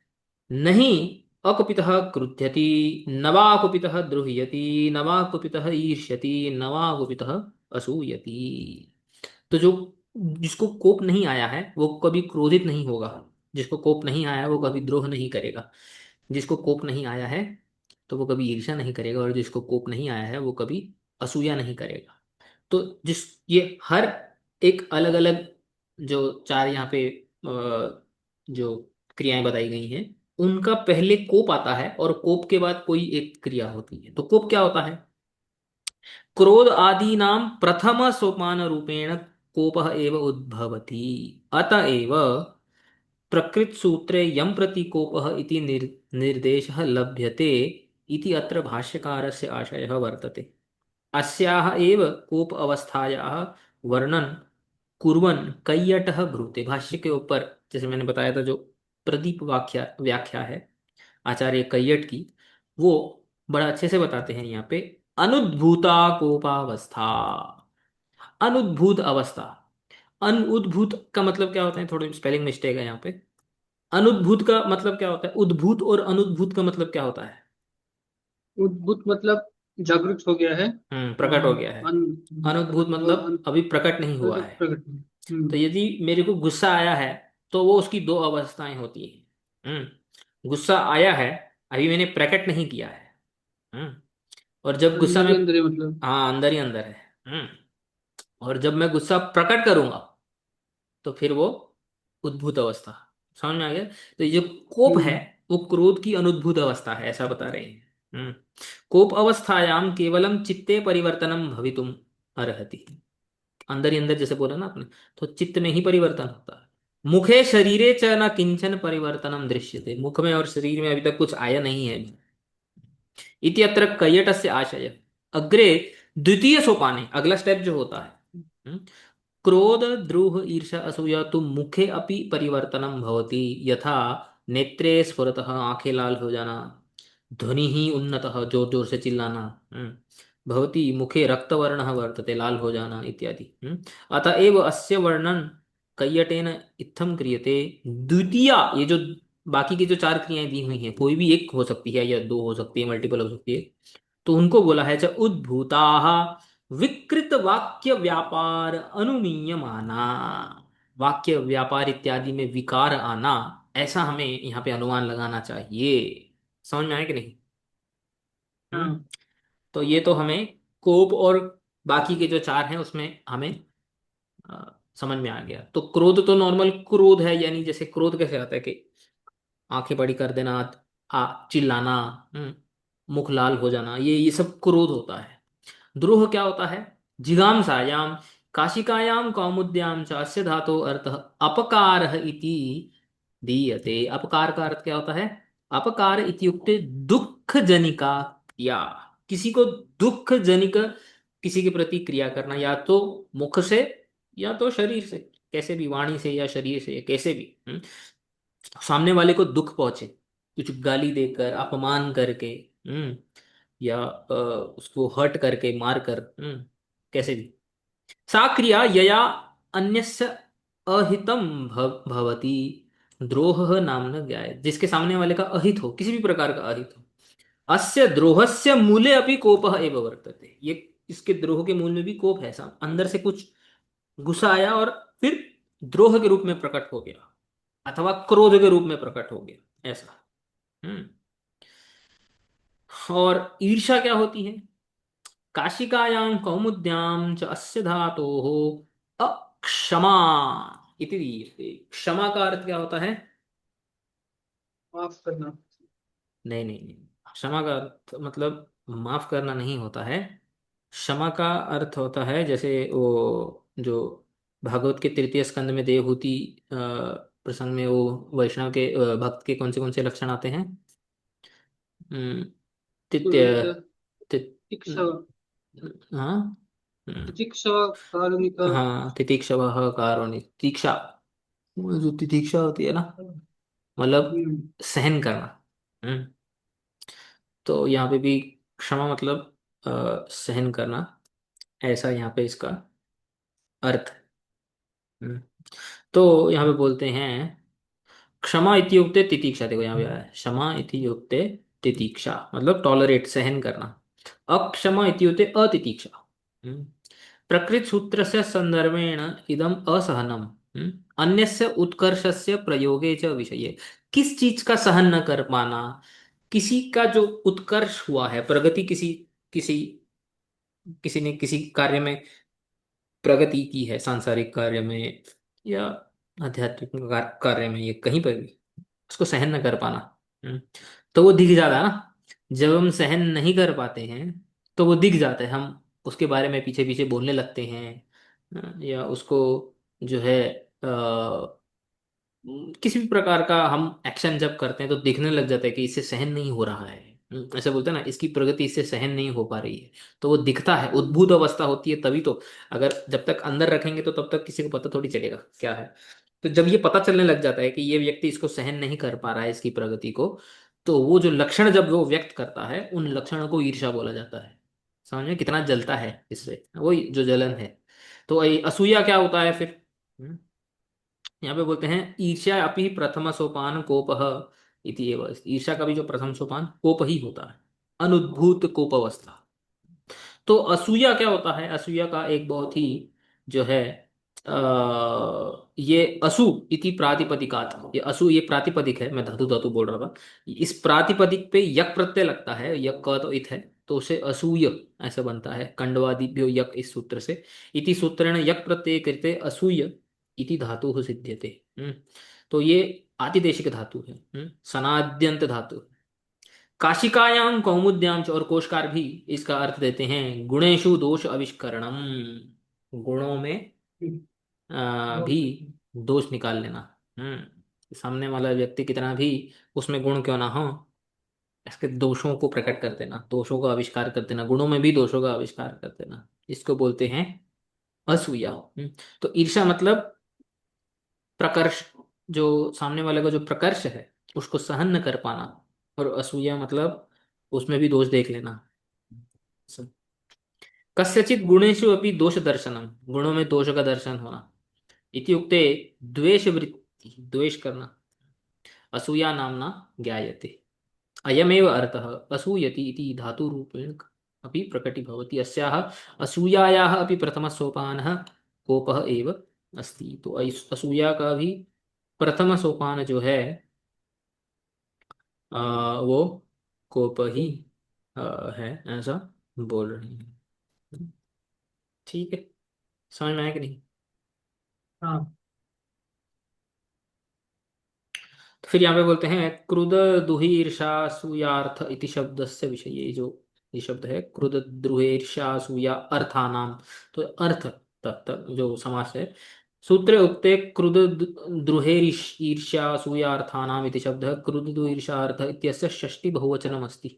नहीं अकुपितः क्रुध्यति, न वा कुपितः द्रुह्यति, न वा कुपितः ईर्ष्यति, न वा कुपितः असूयति। तो जो, जिसको कोप नहीं आया है वो कभी क्रोधित नहीं होगा, जिसको कोप नहीं आया है वो कभी द्रोह नहीं करेगा, जिसको कोप नहीं आया है तो वो कभी ईर्ष्या नहीं करेगा, और जिसको कोप नहीं आया है वो कभी असूया नहीं करेगा। तो जिस, ये हर एक अलग अलग जो चार यहाँ पे जो क्रियाएं बताई गई हैं, उनका पहले कोप आता है और कोप के बाद कोई एक क्रिया होती है। तो कोप क्या होता है? क्रोध आदीनां प्रथम सोपान रूपेण कोपः एव उद्भवति। अतएव प्रकृत सूत्रे यम प्रति कोपः इति निर्देशः लभ्यते इति अत्र भाष्यकारस्य आशयः वर्तते। अस्याः एव कोप अवस्थायाः वर्णन कुर्वन् कैयटः ब्रूते। भाष्य के ऊपर जैसे मैंने बताया था, जो प्रदीप व्याख्या व्याख्या है आचार्य कैयट की, वो बड़ा अच्छे से बताते हैं यहाँ पे। अनुद्भूता कोपावस्था, अनुद्भूत अवस्था। अनुद्भूत का मतलब क्या होता है? थोड़ी स्पेलिंग मिस्टेक है यहाँ पे। अनुद्भूत का मतलब क्या होता है? उद्भूत और अनुद्भूत का मतलब क्या होता है? उद्भूत मतलब जागृत हो गया है। प्रकट हो और गया है। अन अनुद्भूत मतलब अभी प्रकट नहीं हुआ है। प्रकट। तो हम्म। यदि मेरे को गुस्सा आया है, तो वो उसकी दो अवस्थाएं होती हैं। गुस्सा आया है, अभी मैंने प्रकट नहीं किया है। हम्म। और जब गुस्सा अंदर में, ही अंदर है मतलब। हाँ अंदर ही अंदर है। हम्म। और जब मैं गुस्सा प्रकट करूंगा तो फिर वो उद्भूत अवस्था। समझ में आ गया? तो ये जो कोप है हम्म। वो क्रोध की अनुद्भूत अवस्था है, ऐसा बता रहे हैं। कोप अवस्थायाम केवलम चित्ते परिवर्तनम भवितुम अर्हति। अंदर ही अंदर जैसे बोला ना आपने, तो चित्त में ही परिवर्तन होता है। मुखे शरीरे च न किंचन परिवर्तनम दृश्यते, मुख में और शरीर में अभी तक कुछ आया नहीं है। इति अत्र कैयटस्य आशय। अग्रे द्वितीय सोपाने, अगला स्टेप जो होता है, हम्म, क्रोध द्रोह ईर्ष्या असूया तो मुखे अपि परिवर्तनम भवति। यथा नेत्रे स्फुरतः, आंखें लाल हो जाना, ध्वनि ही उन्नतः, जोर जोर से चिल्लाना, भवति मुखे रक्तवर्णः वर्तते, लाल हो जाना इत्यादि। अतएव अस्य वर्णन कैयटेन इत्थम क्रियते। द्वितीया, ये जो बाकी की जो चार क्रियाएं दी हुई हैं, कोई भी एक हो सकती है या दो हो सकती है, मल्टीपल हो सकती है, तो उनको बोला है च उद्भूता विकृत वाक्य व्यापार अनुमीयमाना। वाक्य व्यापार इत्यादि में विकार आना, ऐसा हमें यहाँ पे अनुमान लगाना चाहिए। समझ में आया कि नहीं? हम्म। हाँ। तो ये तो हमें कोप और बाकी के जो चार हैं उसमें हमें समझ में आ गया। तो क्रोध तो नॉर्मल क्रोध है, यानी जैसे क्रोध कैसे आता है कि आंखें बड़ी कर देना, चिल्लाना, मुख लाल हो जाना, ये सब क्रोध होता है। द्रोह क्या होता है? जिगांसायाम काशिकायाम कौमुद्याम च अस्य धातो अर्थ अपकार इति दीयते। अपकार का अर्थ क्या होता है? अपकार इत्युक्ते दुख जनिका क्रिया। किसी को दुख जनिक, किसी के प्रति क्रिया करना, या तो मुख से या तो शरीर से, कैसे भी, वाणी से या शरीर से, कैसे भी। सामने वाले को दुख पहुंचे, कुछ गाली देकर, अपमान करके, या उसको हर्ट करके, मार कर, कैसे भी, सा क्रिया यया अन्यस्य अहितम भवति द्रोह नाम ज्ञाय, जिसके सामने वाले का अहित हो, किसी भी प्रकार का अहित हो, अस्य द्रोहस्य मूले अपि कोपः एव वर्तते, ये इसके द्रोह के मूल में भी कोप है, अंदर से कुछ गुस्सा आया और फिर द्रोह के रूप में प्रकट हो गया, अथवा क्रोध के रूप में प्रकट हो गया, ऐसा। हम्म और ईर्ष्या क्या होती है? काशिकायां कौमुद्यां च अस्य धातोः अक्षमा इति दीयते। क्षमा का अर्थ क्या होता है? माफ करना। नहीं नहीं नहीं, क्षमा का अर्थ मतलब माफ करना नहीं होता है। क्षमा का अर्थ होता है, जैसे वो जो भागवत के तृतीय स्कंद में देवहूति प्रसंग में, वो वैष्णव के भक्त के कौन से लक्षण आते हैं? हम्म, तित्य सुहृद, तित तितिक्षा, हाँ, हम्म, तितिक्षा, कारुणिका। हाँ, तितिक्षव कारुणी, तीक्षा, वो जो तितिक्षा होती है ना, मतलब हम्म। सहन करना। हम्म तो यहाँ पे भी क्षमा मतलब सहन करना, ऐसा यहाँ पे इसका अर्थ है। हम्म, तो यहाँ पे बोलते हैं क्षमा इत्युक्ते तितिक्षा, देखो यहाँ पे आया है, क्षमा इत्युक्ते तितिक्षा मतलब टॉलरेट, सहन करना। अक्षमा इत्युक्ते अतितिक्षा। हम्म, प्रकृत सूत्र से संदर्भेण इदम असहनम, अन्यस्य उत्कर्षस्य प्रयोगे च विषये, किस चीज का सहन न कर पाना? किसी का जो उत्कर्ष हुआ है, प्रगति, किसी किसी किसी ने किसी कार्य में प्रगति की है, सांसारिक कार्य में या आध्यात्मिक कार्य में, ये कहीं पर भी उसको सहन न कर पाना। हम्म, तो वो दिख जाता है ना। जब हम सहन नहीं कर पाते हैं तो वो दिख जाता है, हम उसके बारे में पीछे पीछे बोलने लगते हैं, या उसको जो है किसी भी प्रकार का हम एक्शन जब करते हैं तो दिखने लग जाता है कि इससे सहन नहीं हो रहा है। ऐसे बोलते हैं ना, इसकी प्रगति इससे सहन नहीं हो पा रही है, तो वो दिखता है, उद्भूत अवस्था होती है तभी तो। अगर जब तक अंदर रखेंगे तो तब तक किसी को पता थोड़ी चलेगा क्या है। तो जब ये पता चलने लग जाता है कि ये व्यक्ति इसको सहन नहीं कर पा रहा है, इसकी प्रगति को, तो वो जो लक्षण जब वो व्यक्त करता है, उन लक्षणों को ईर्ष्या बोला जाता है। समझ में कितना जलता है इससे, वही जो जलन है। तो ये असूया क्या होता है फिर? हम्म, यहाँ पे बोलते हैं ईर्ष्या अपि प्रथम सोपान कोपः इति एव अस्ति। ईर्ष्या का भी जो प्रथम सोपान कोप ही होता है, अनुद्भूत कोप अवस्था। तो असूया क्या होता है? असूया का एक बहुत ही जो है ये असु इति प्रातिपदिकात, ये असु ये प्रातिपदिक है, मैं धातु धातु बोल रहा था। इस प्रातिपदिक पे यक प्रत्यय लगता है, यक का तो इत है, तो उसे असूय ऐसा बनता है, कंडवादिभ्यो यक, इस सूत्र से। इति सूत्रेण यक प्रत्यय कृते असूय इति धातु सिद्ध्यते। तो ये आतिदेशिक धातु है, सनाद्यंत धातु। काशिकायां कौमुद्यां च, और कोशकार भी इसका अर्थ देते हैं गुणेषु दोष आविष्करणम, गुणों में भी दोष निकाल लेना। सामने वाला व्यक्ति कितना भी उसमें गुण क्यों ना हो, इसके दोषों को प्रकट कर देना, दोषों का आविष्कार कर देना, गुणों में भी दोषों का आविष्कार कर देना, इसको बोलते हैं असूया। तो ईर्ष्या मतलब प्रकर्ष, जो सामने वाले का जो प्रकर्ष है उसको सहन न कर पाना, और असूया मतलब उसमें भी दोष देख लेना। कस्यचित गुणेषु अपि दोष दर्शनम, गुणों में दोष का दर्शन होना। इत्युक्ते द्वेष वृत्ति, द्वेष करना, असूया नामना ज्ञायते। अयमेव अर्थः असूयति इति धातुरूपेण अपि प्रकटीभवति। अस्याः असूयायाः अपि प्रथमः सोपानः कोपः एव अस्ति। तो असूया का भी प्रथम सोपान जो है वो कोप ही है, ऐसा बोल रहे हैं। ठीक है, समझ में आया कि नहीं? हाँ। तो फिर यहाँ पे बोलते हैं क्रुद्ध दुहि ईर्षा सूयार्थ इति शब्द से विषय, ये जो ये शब्द है क्रुद्ध द्रुहेर्षा सूया अर्थानाम, तो अर्थ तत्त जो समास है, सूत्रे उक्ते क्रुद्ध द्रुहेरिष ईर्ष्या सूयार्थानाम इति शब्द क्रुद्ध दुईर्षार्थ इत्यस्य षष्ठी बहुवचनम अस्ति।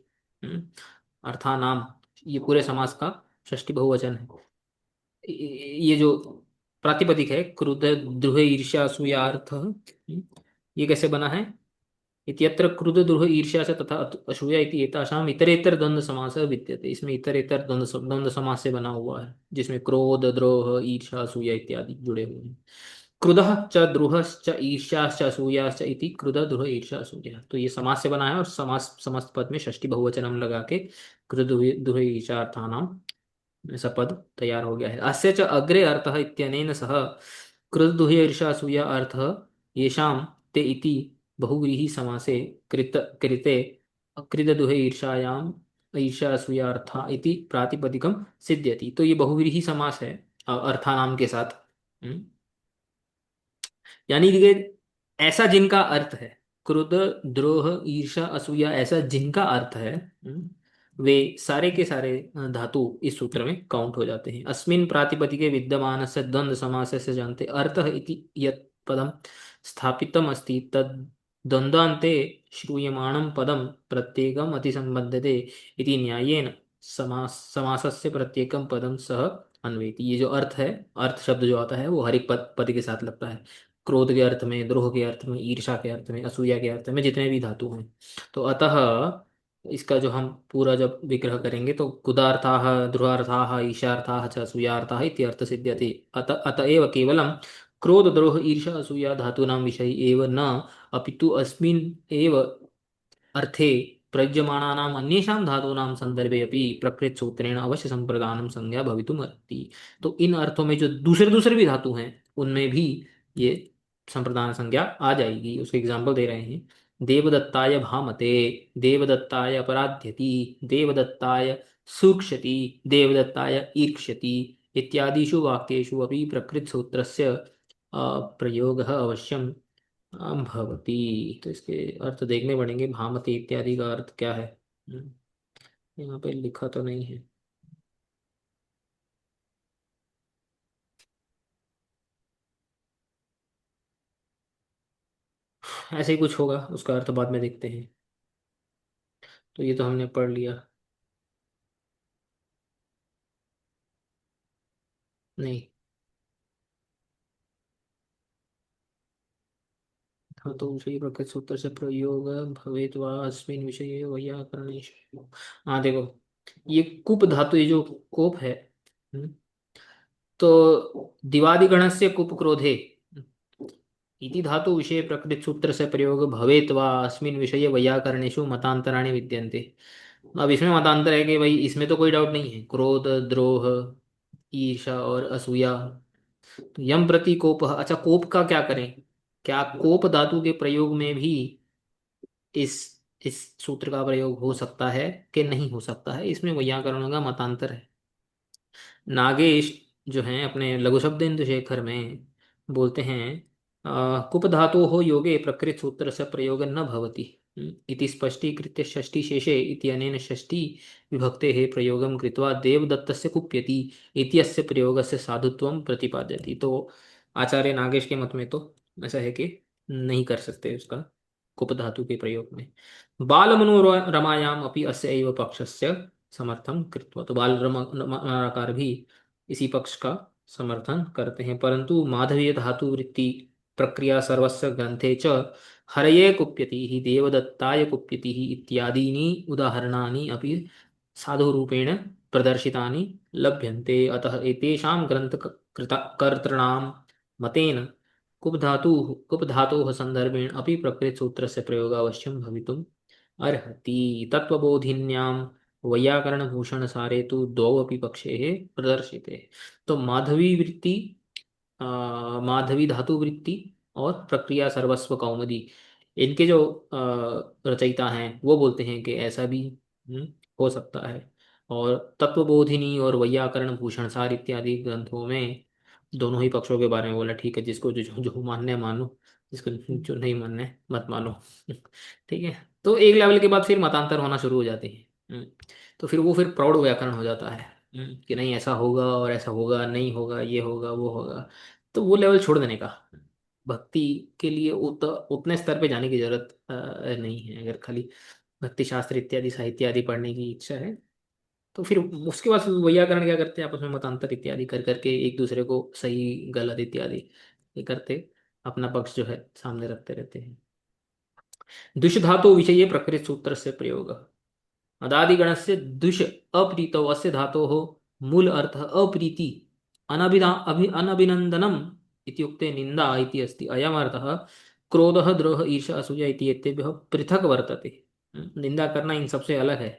अर्थानाम, ये पूरे समास का षष्ठी बहुवचन है। ये जो प्रातिपदिक है क्रुद्ध द्रुहे ईर्ष्या सूयार्थ, ये कैसे बना है? इत्यत्र क्रुद्ध द्रोह ईर्ष्या से तथा असूया इति एतासाम इतरेतर द्वंद्व समास विद्यते। इसमें इतरेतर द्वंद्व समास से बना हुआ है, जिसमें क्रोध, द्रोह, ईर्ष्या, असूया इत्यादि जुड़े हुए हैं। क्रुधः च द्रुहश्च ईर्ष्याश्च असूयाश्च इति क्रुध द्रुह ईर्ष्या असूया, तो ये समास से बना है, और समास समस्त पद में षष्ठी बहुवचनम लगा के क्रुध द्रुह ईर्ष्या अर्थानाम ऐसा पद तैयार हो गया है। अस्य च अग्रे अर्थः इत्यनेन सह क्रुद्ध द्रुह ईर्ष्या असूया अर्थः येषां ते इति बहुव्रीहि समासे कृत कृते कृत द्रुह ईर्ष्यायाम ईर्ष्या असूया अर्था इति प्रातिपदिकम सिद्ध्यति। तो ये बहुव्रीहि समास है अर्थानाम के साथ। हम्म। यानी कि ऐसा जिनका अर्थ है, क्रोध, द्रोह, ईर्ष्या, असूया, ऐसा जिनका अर्थ है, वे सारे के सारे धातु इस सूत्र में काउंट हो जाते हैं। अस्मिन् प्रातिपदिके विद्यमान से द्वंद्व समास से जानते अर्थः इति यत् पदम स्थापितम अस्ति तद द्वंद्वान्ते श्रूयमाणं पदम प्रत्येकम अतिसंबद्धते इति न्यायेन समासस्य प्रत्येकम पदम सह अन्वेति। ये जो अर्थ है, अर्थ शब्द जो आता है वो हर एक पद के साथ लगता है। क्रोध के अर्थ में, द्रोह के अर्थ में, ईर्ष्या के अर्थ में, असूया के अर्थ में, जितने भी धातु हैं। तो अतः इसका जो हम पूरा जब विग्रह करेंगे तो कुदार्थाः, ध्रुवार्थाः, ईशार्थाः च असूयार्थाः इत्यर्थ सिद्ध्यति। अतएव केवलं क्रोध, द्रोह, ईर्ष्या, असूया धातूनां विषये एव न, अपितु अस्मिन् एव अर्थे प्रयुज्यमानानाम् अन्येषां धातूनां संदर्भे अपि प्रकृतसूत्रेण अवश्य संप्रदानं संज्ञा भवितुम् अर्हति। तो इन अर्थों में जो दूसरे दूसरे भी धातु हैं, उनमें भी ये संप्रदान संज्ञा आ जाएगी। उसके एग्जाम्पल दे रहे हैं। देवदत्ताय भामते, देवदत्ताय अपराध्यति, देवदत्ताय सूक्ष्यति, देवदत्ताय ईर्ष्यति इत्यादिषु वाक्येषु अपि प्रकृतसूत्रस्य प्रयोगः अवश्यं भवती। तो इसके अर्थ देखने पड़ेंगे। भामती इत्यादि का अर्थ क्या है? यहाँ पे लिखा तो नहीं है। ऐसे ही कुछ होगा, उसका अर्थ बाद में देखते हैं। तो ये तो हमने पढ़ लिया। नहीं। हाँ, तो विषय प्रकृत सूत्र से प्रयोग भवेत वा अस्मिन् विषये वैयाकरणेषु। हाँ देखो, ये कुप धातु, ये जो कोप है, हम्म, तो दिवादिगणस्य कुप क्रोधे इति धातु विषये प्रकृत सूत्र से प्रयोग भवेत वा अस्मिन् विषये वैयाकरणेषु मतांतराणि विद्यन्ते। अब इसमें मतांतर है कि भाई इसमें तो कोई डाउट नहीं है, क्रोध, द्रोह, ईर्षा और असूया। तो यम प्रति कोप, अच्छा कोप का क्या करें? क्या कोप धातु के प्रयोग में भी इस इस सूत्र का प्रयोग हो सकता है कि नहीं हो सकता है? इसमें वैयाकरणों का मतांतर है। नागेश जो हैं अपने लघु शब्देन्दु शेखर में बोलते हैं, कुप धातु हो योगे प्रकृत सूत्र से प्रयोग न भवति। इति स्पष्टीकृत्य षष्ठी शेषे इत्यनेन षष्ठी विभक्तेः प्रयोगं कृत्वा देवदत्तस्य कुप्यति इत्यस्य प्रयोगस्य साधुत्वं प्रतिपाद्यति। तो आचार्य नागेश के मत में तो ऐसा है कि नहीं कर सकते उसका, कुप धातु के प्रयोग में। बालमनोरमायाम अपि अस्य एव पक्षस्य समर्थन कृत्वा, तो बाल रमाकार भी इसी पक्ष का समर्थन करते हैं। परंतु माधवीय धातु वृत्ति प्रक्रिया सर्वस्व ग्रंथे च हरये कुप्यति ही, देवदत्ताय कुप्यति ही इत्यादीनि उदाहरणानि अपि साधुरूपेण प्रदर्शितानि लभ्यन्ते। अतः एतेषां ग्रंथ कर्तॄणां मतेन कुप धातोः संदर्भेण अपि प्रकृत सूत्रस्य प्रयोगः अवश्यं भवितुम् अर्हति। तत्वबोधिन्यां वैयाकरण भूषण सारे तो द्वौ अपि पक्षे प्रदर्शिते। तो माधवी वृत्ति, माधवी धातु वृत्ति और प्रक्रिया सर्वस्व कौमुदी, इनके जो रचयिता हैं वो बोलते हैं कि ऐसा भी हो सकता है। और तत्वबोधिनी और वैयाकरण भूषण सार इत्यादि ग्रंथों में दोनों ही पक्षों के बारे में बोला। ठीक है, जिसको जो मानना है मानो, जिसको जो नहीं मानना है मत मानो। ठीक है। तो एक लेवल के बाद फिर मतांतर होना शुरू हो जाते हैं। तो फिर वो फिर प्रौढ़ व्याकरण हो जाता है। कि नहीं ऐसा होगा और ऐसा होगा, नहीं होगा, ये होगा, वो होगा। तो वो लेवल छोड़ देने का, भक्ति के लिए उतने स्तर पे जाने की जरूरत नहीं है। अगर खाली भक्ति शास्त्र इत्यादि साहित्य आदि पढ़ने की इच्छा है, तो फिर उसके बाद वैयाकरण क्या करते हैं, आपस में मतांतर इत्यादि कर करके एक दूसरे को सही गलत इत्यादि ये करते। अपना पक्ष जो है सामने रखते रहते हैं। दुष् धातु विषये प्रकृत सूत्र से प्रयोग। अदादिगणस्य दुष् अप्रीतौ अस्य धातोः मूल अर्थ अप्रीति अनभिनन्दनम् इत्युक्ते निन्दा इति अस्ति। अयम् अर्थः क्रोधः द्रोह ईर्ष्या असूया इति एतेभ्यः पृथक् वर्तते। निंदा करना इन सबसे अलग है,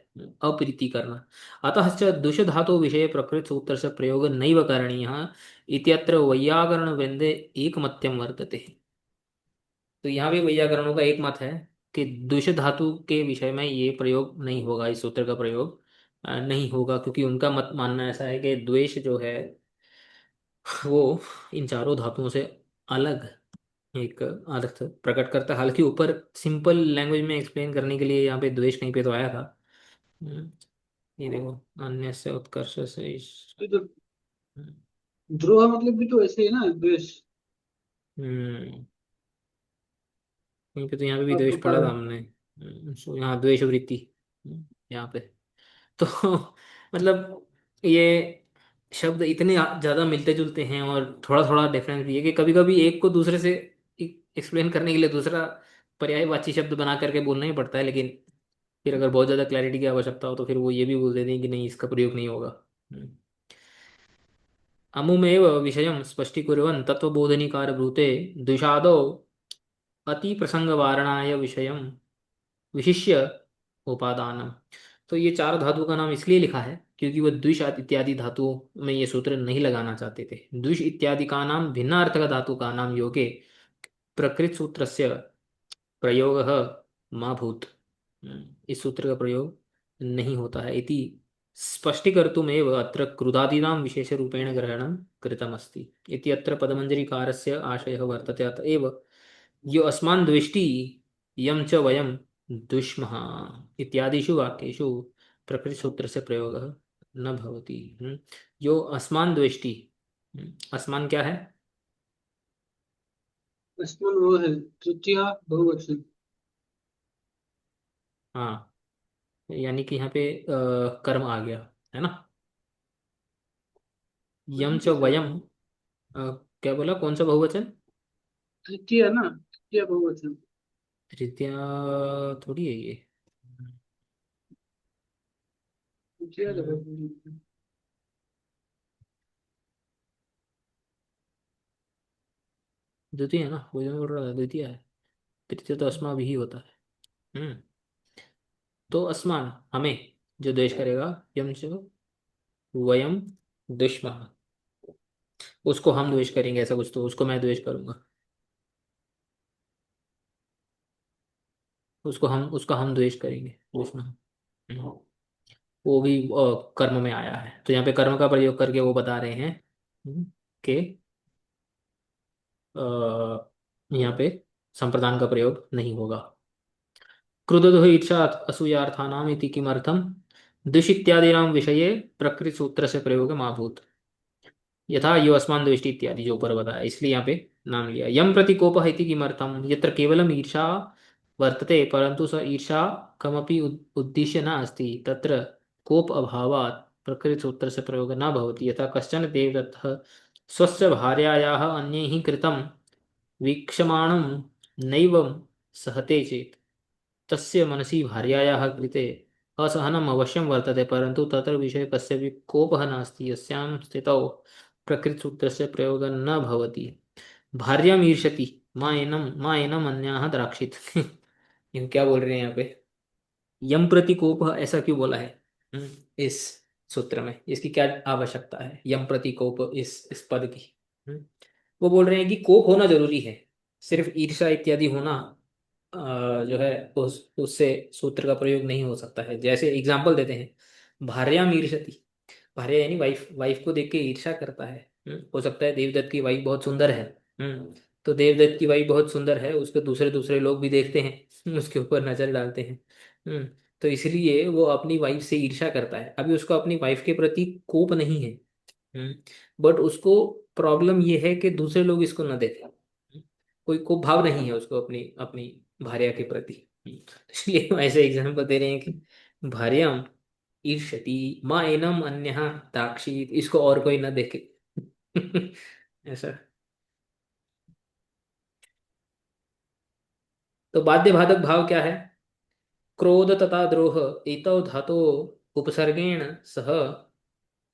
अप्रीति करना। अतः च दुष धातु विषये प्रकृत सूत्र से प्रयोग नैव करणीयः इत्यत्र वैयाकरण वृंदे एकमत्यं वर्तते। तो यहाँ भी वैयाकरणों का एक मत है कि द्विष धातु के विषय में ये प्रयोग नहीं होगा, इस सूत्र का प्रयोग नहीं होगा, क्योंकि उनका मत मानना ऐसा है कि द्वेष जो है वो इन चारों धातुओं से अलग एक अर्थ प्रकट करता है। हालांकि ऊपर सिंपल लैंग्वेज में एक्सप्लेन करने के लिए यहाँ पे द्वेष कहीं पे तो आया था। हम्म, ये देखो, अन्य से उत्कर्ष से ये तो द्रोह मतलब भी तो ऐसे ही ना, द्वेष। हम्म, कहीं पे तो यहाँ पे भी आप द्वेष तो पढ़ा पढ़ा था है। हमने। सो यहाँ द्वेष वृत्ति, यहाँ पे तो मतलब ये शब्द इतने ज़्यादा मिलते जुलते हैं और थोड़ा थोड़ा डिफरेंस भी है कि कभी कभी एक को दूसरे से एक्सप्लेन करने के लिए दूसरा पर्यायवाची शब्द बना करके बोलना ही पड़ता है, लेकिन फिर अगर बहुत ज़्यादा क्लैरिटी की आवश्यकता हो तो फिर वो ये भी बोल देते हैं कि नहीं, इसका प्रयोग नहीं होगा। अमुमेव विषयं स्पष्टीकुर्वन् तत्त्वबोधनिकारभूते द्विषादौ अतिप्रसंगवारणाय विषयं विशिष्य उपादानम। तो ये चार धातु का नाम इसलिए लिखा है क्योंकि वह द्विष इत्यादि धातुओं में ये सूत्र नहीं लगाना चाहते थे। द्विष इत्यादि का नाम भिन्नार्थक धातु का नाम योगे प्रकृत सूत्र से प्रयोग मा भूत। इस सूत्र का प्रयोग नहीं होता है इति स्पष्टीकर्तुमेव अत्र क्रुधादीनां विशेषरूपेण ग्रहणं कृतमस्ति इति अत्र पदमञ्जरीकारस्य आशयः वर्तते। अतएव यो अस्मान् द्वेष्टि यं च वयं दुष्मः इत्यादिषु वाक्येषु प्रकृतिसूत्रस्य प्रयोगः न भवति। यो अस्मान् द्वेष्टि, अस्मान् क्या है? लक्ष्मण वो है, तृतीया बहुवचन। हाँ, यानी कि यहाँ पे कर्म आ गया है ना। यम वही च तो सर। वयम, अ, क्या बोला, कौन सा बहुवचन? तृतीया ना, तृतीया बहुवचन। तृतीया थोड़ी है ये। तृतीया तो हम्म, बहुवचन। द्वितीय है ना, वही मैं बोल रहा था, द्वितीय है। तृतीय तो अस्मा भी ही होता है। हम्म, तो अस्मान हमें जो द्वेष करेगा, यम च वयम दुश्मन, उसको हम द्वेष करेंगे, ऐसा कुछ, तो उसको मैं द्वेष करूंगा, उसको हम, उसका हम द्वेष करेंगे, दुश्मन। हम्म, वो भी कर्म में आया है, तो यहाँ पे कर्म का प्रयोग करके वो बता रहे हैं कि यहाँ पे संप्रदान का प्रयोग नहीं होगा। क्रुद्धो ईर्षा असूयार्थानाम इति किमर्थम दुष इत्यादीनां विषये प्रकृति सूत्र से प्रयोग माभूत यथा यो अस्मान दृष्टि इत्यादि जो ऊपर बताया, इसलिए यहाँ पे नाम लिया। यम प्रति कोपः इति किमर्थम यत्र केवलम ईर्षा वर्तते परंतु स ईर्षा कमपि उद्देश्य न अस्ति तत्र कोप अभावात् प्रकृति सूत्र से प्रयोग न भवति। यथा कश्चन देवदत्तः स्वस्य भार्यायाः अन्यैः कृतं वीक्षमाणं नैवं सहते चेत् तस्य मनसि भार्यायाः कृते असहनम् अवश्यं वर्तते परन्तु तत्र विषये कस्यपि कोपः नास्ति। यस्यां स्थितौ प्रकृतिसूत्रस्य प्रयोगः न भवति। भार्याम् ईर्षति माँ एनम अन्याः द्राक्षित ये क्या बोल रहे हैं यहाँ पे? यम प्रति कोपः ऐसा क्यों बोला है इस सूत्र में? इसकी क्या आवश्यकता है यम प्रति कोप इस पद की? हम्म, वो बोल रहे हैं कि कोप होना जरूरी है, सिर्फ ईर्षा इत्यादि होना जो है उससे सूत्र का प्रयोग नहीं हो सकता है। जैसे एग्जाम्पल देते हैं, भार्याम ईर्षति, भार्या यानी वाइफ, वाइफ को देख के ईर्षा करता है। हो सकता है देवदत्त की वाइफ बहुत सुंदर है। तो देवदत्त की वाइफ बहुत सुंदर है, उसके दूसरे दूसरे लोग भी देखते हैं उसके ऊपर नजर डालते हैं। हम्म, तो इसलिए वो अपनी वाइफ से ईर्षा करता है। अभी उसको अपनी वाइफ के प्रति कोप नहीं है, बट उसको प्रॉब्लम ये है कि दूसरे लोग इसको न देखें। कोई को भाव नहीं है उसको अपनी अपनी भार्या के प्रति। तो इसलिए हम ऐसे एग्जाम्पल दे रहे हैं कि भार्याम ईर्षति माँ एनम अन्यः दाक्षित, इसको और कोई ना देखे ऐसा। तो बाध्य बाधक भाव क्या है? क्रोध तथा द्रोह एतौ धातो उपसर्गेण सह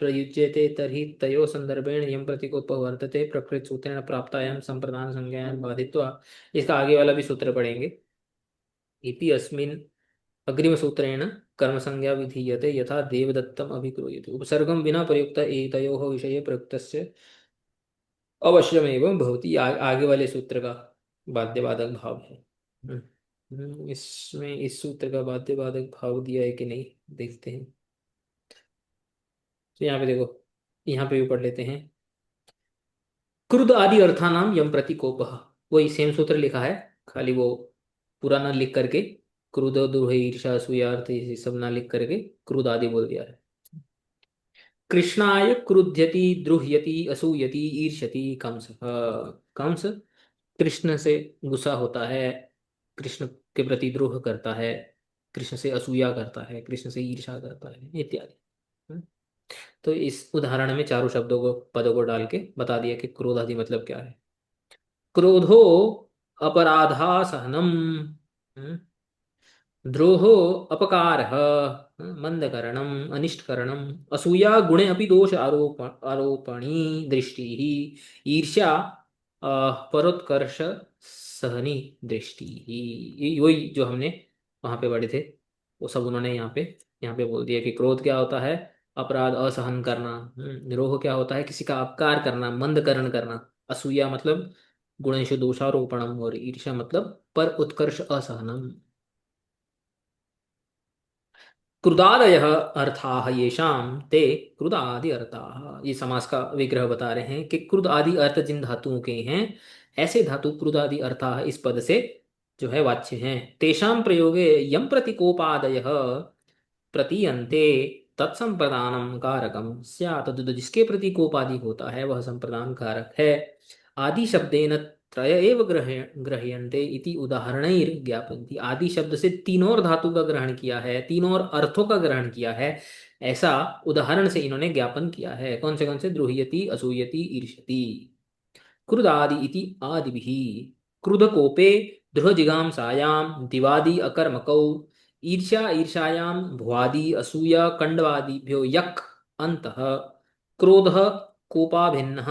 प्रयुज्यते तर्हि तयोः संदर्भेण यम प्रतीकोपः वर्तते प्रकृत सूत्रेण प्राप्तायाम संप्रदान संज्ञायाम बाधित्वा। इसका आगे वाला भी सूत्र पढ़ेंगे। इति अस्मिन् अग्रिम सूत्रेण कर्म संज्ञा विधीयते यथा देवदत्तम अभिक्रूयते उपसर्गम बिना प्रयुक्त एतयोः विषये प्रयुक्तस्य अवश्यमेव भवति। आगे वाले सूत्र का बाध्यबाधक भाव है। इसमें इस सूत्र का बाध्यबाधक भाव दिया है कि नहीं, देखते हैं। तो यहाँ पे देखो, यहाँ पे भी पढ़ लेते हैं। क्रुद्ध आदि अर्थानाम यम प्रतिकोपः, वही सेम सूत्र लिखा है, खाली वो पुराना लिख करके क्रुद्ध दुह ईर्षा असूया अर्थ ये सब ना लिख करके क्रुद्ध आदि बोल दिया है। कृष्णाय क्रुध्यति द्रुह्यति असूयति ईर्ष्यति कंस। कंस कृष्ण से गुस्सा होता है, कृष्ण के प्रति द्रोह करता है, कृष्ण से असूया करता है, कृष्ण से ईर्षा करता है इत्यादि। हम्म। तो इस उदाहरण में चारों शब्दों को पदों को डाल के बता दिया कि क्रोध आदि मतलब क्या है। क्रोधो अपराधा सहनम, द्रोहो अपकारः, मंदकरणम अनिष्टकरणम, असूया गुणे अपि दोष आरोपणी दृष्टिः, ईर्ष्या परोत्कर्ष सहनी दृष्टिः। ये वही जो हमने वहां पे पढ़े थे, वो सब उन्होंने यहाँ पे बोल दिया कि क्रोध क्या होता है, अपराध असहन करना। द्रोह क्या होता है, किसी का अपकार करना, मंदकरण करना। असूया मतलब गुणेषु दोषारोपणम, और ईर्ष्या मतलब पर उत्कर्ष असहनम। क्रुदादयः अर्थाः येषां ते क्रुदादि अर्थाः, ये समास का विग्रह बता रहे हैं कि क्रुद आदि अर्थ जिन धातुओं के हैं, ऐसे धातु क्रुदादि अर्थाः इस पद से जो है वाच्य हैं। तेषां प्रयोगे यम प्रतिकोपादयः प्रतीयन्ते तत्संप्रदानम कारकम स्यात्, तो जिसके प्रति कोपादि होता है वह संप्रदान कारक है। आदि शब्देन त्रय एव गृह्यन्ते इति उदाहरणैर ज्ञापयन्ति। आदि शब्द से तीन और धातु का ग्रहण किया है, तीन और अर्थों का ग्रहण किया है, ऐसा उदाहरण से इन्होंने ज्ञापन किया है। कौन से? द्रोह्यति असूयति ईर्ष्यति। क्रुदादि इति आदिभिः, क्रुधकोपे दृढजिगांसायां दिवादि अकर्मकौ, ईर्ष्या ईर्षायां भुवादि असूया कंडवादिभ्यो यक् अन्तः, क्रोधः कोपाभिन्नः,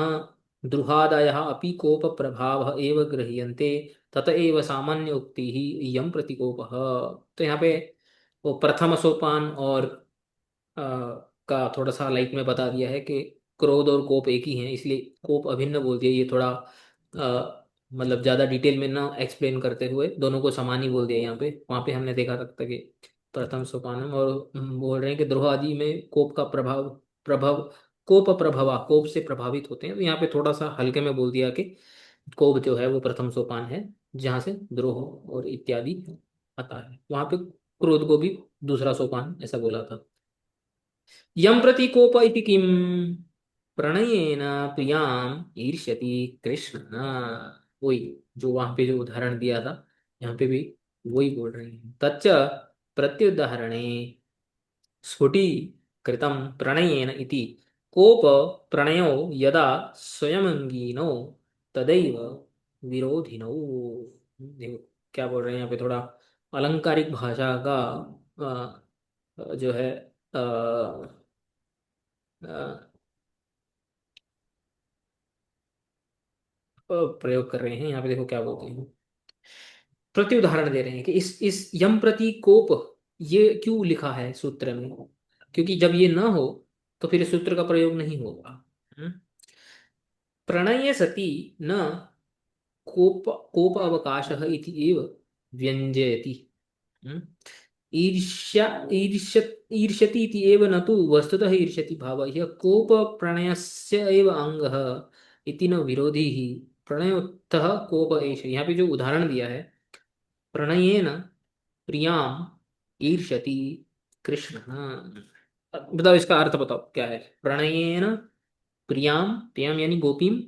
द्रुहादयः अपि कोप प्रभावः एव गृह्यन्ते, तत एव सामान्य उक्तिः यम प्रतिकोपः। तो यहाँ पे वो प्रथम सोपान और अ, का थोड़ा सा लाइट में बता दिया है कि क्रोध और कोप एक ही हैं, इसलिए कोप अभिन्न बोल दिया। ये थोड़ा मतलब ज़्यादा डिटेल में ना एक्सप्लेन करते हुए दोनों को समान ही बोल दिया यहाँ पे। वहाँ पे हमने देखा था कि प्रथम सोपानम, और बोल रहे हैं कि द्रोह आदि में कोप का प्रभाव प्रभाव कोप प्रभवा, कोप से प्रभावित होते हैं। तो यहाँ पे थोड़ा सा हल्के में बोल दिया कि कोप जो है वो प्रथम सोपान है, जहाँ से द्रोह और इत्यादि आता है। वहाँ पे क्रोध को भी दूसरा सोपान ऐसा बोला था। यम प्रति कोप इति किम, प्रणयेन प्रियाम ईर्ष्यति कृष्ण। वही जो वहां पे जो उदाहरण दिया था, यहाँ पे भी वही बोल रहे हैं। तच्च प्रत्युदाहरणे स्फुटीकृतं प्रणयेन इति, कोप प्रणयो यदा स्वयंअंगीनो तदैव विरोधिनौ। देखो क्या बोल रहे हैं यहाँ पे, थोड़ा अलंकारिक भाषा का जो है अ, अ, प्रयोग कर रहे हैं। यहाँ पे देखो क्या बोलते हैं, प्रति उदाहरण दे रहे हैं कि इस यम प्रति कोप ये क्यों लिखा है सूत्र में, क्योंकि जब ये ना हो तो फिर इस सूत्र का प्रयोग नहीं होगा। हम्म? प्रणय सति न कोप कोप अवकाशः इति एव व्यंजयति। हम्म? ईर्ष्या ईर्ष्य ईर्ष्यति इति एव न तु वस्तुतः ईर्ष्यति भाव, यह कोप प्रणयस्य एव अंगः इति न विरोधी ही, प्रणयोत्तः कोप एष। यहाँ पे जो उदाहरण दिया है, प्रणयेन प्रियाम ईर्ष्यति कृष्ण। बताओ इसका अर्थ बताओ क्या है। प्रणयेन प्रियाम, प्रियाम यानी गोपीम,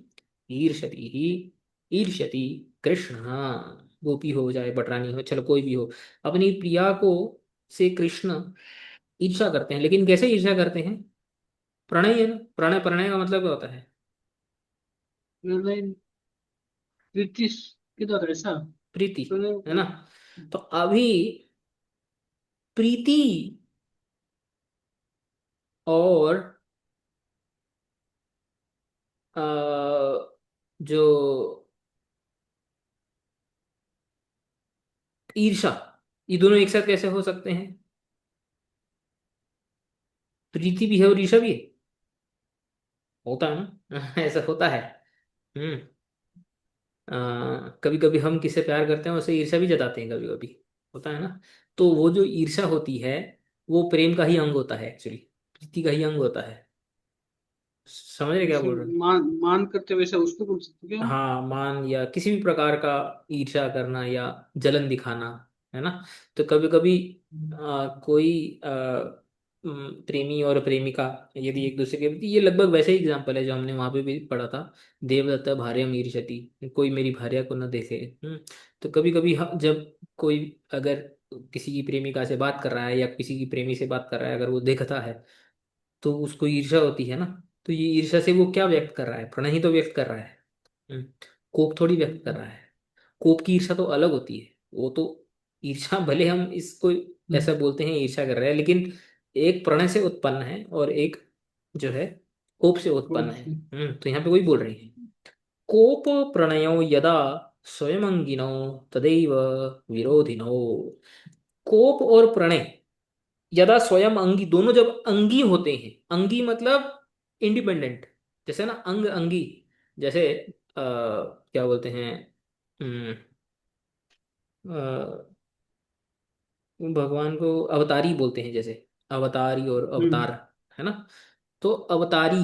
ईर्ष्यति ही ईर्ष्यति कृष्ण। गोपी हो चाहे बटरानी हो, चलो कोई भी हो, अपनी प्रिया को से कृष्ण ईर्ष्या करते हैं। लेकिन कैसे ईर्ष्या करते हैं? प्रणयन, प्रणय का मतलब क्या होता है? प्रणय प्रीति के द्वारा ऐसा। प्रीति, तो है ना। नहीं। तो अभी प्रीति और जो ईर्षा, ये दोनों एक साथ कैसे हो सकते हैं? प्रीति भी है और ईर्षा भी है, होता है ना ऐसा होता है। हम्म। कभी कभी हम किससे प्यार करते हैं उससे ईर्ष्या भी जताते हैं, कभी कभी होता है ना। तो वो जो ईर्ष्या होती है वो प्रेम का ही अंग होता है, एक्चुअली प्रीति का ही अंग होता है। समझ रहे क्या जैसे बोल रहे हैं? मान करते वैसे उसको बोल सकते क्या हम? हाँ, मान या किसी भी प्रकार का ईर्ष्या करना या जलन दिखाना, है ना। तो कभी कभी कोई प्रेमी और प्रेमिका यदि एक दूसरे के, ये लगभग वैसे ही एग्जाम्पल है जो हमने वहां पे भी पढ़ा था। देवदत्त भार्यम ईर्षति, कोई मेरी भार्या को न देखे। तो कभी कभी जब कोई अगर किसी की प्रेमिका से बात कर रहा है या किसी की प्रेमी से बात कर रहा है, अगर वो देखता है तो उसको ईर्ष्या होती है ना। तो ये ईर्ष्या से वो क्या व्यक्त कर रहा है? प्रणय ही तो व्यक्त कर रहा है। हम्म, कोप थोड़ी व्यक्त कर रहा है। कोप की ईर्ष्या तो अलग होती है। वो तो ईर्ष्या भले हम इसको ऐसा बोलते हैं ईर्ष्या कर रहे हैं, लेकिन एक प्रणय से उत्पन्न है और एक जो है कोप से उत्पन्न कोप है। से। तो यहाँ पे वही बोल रही है। कोप प्रणयो यदा स्वयं अंगिनो तदैव विरोधिनो। कोप और प्रणय यदा स्वयं अंगी, दोनों जब अंगी होते हैं, अंगी मतलब इंडिपेंडेंट, जैसे ना अंग अंगी, जैसे क्या बोलते हैं, हम्म, अ, भगवान को अवतारी बोलते हैं, जैसे अवतारी और हम्म अवतार, है ना। तो अवतारी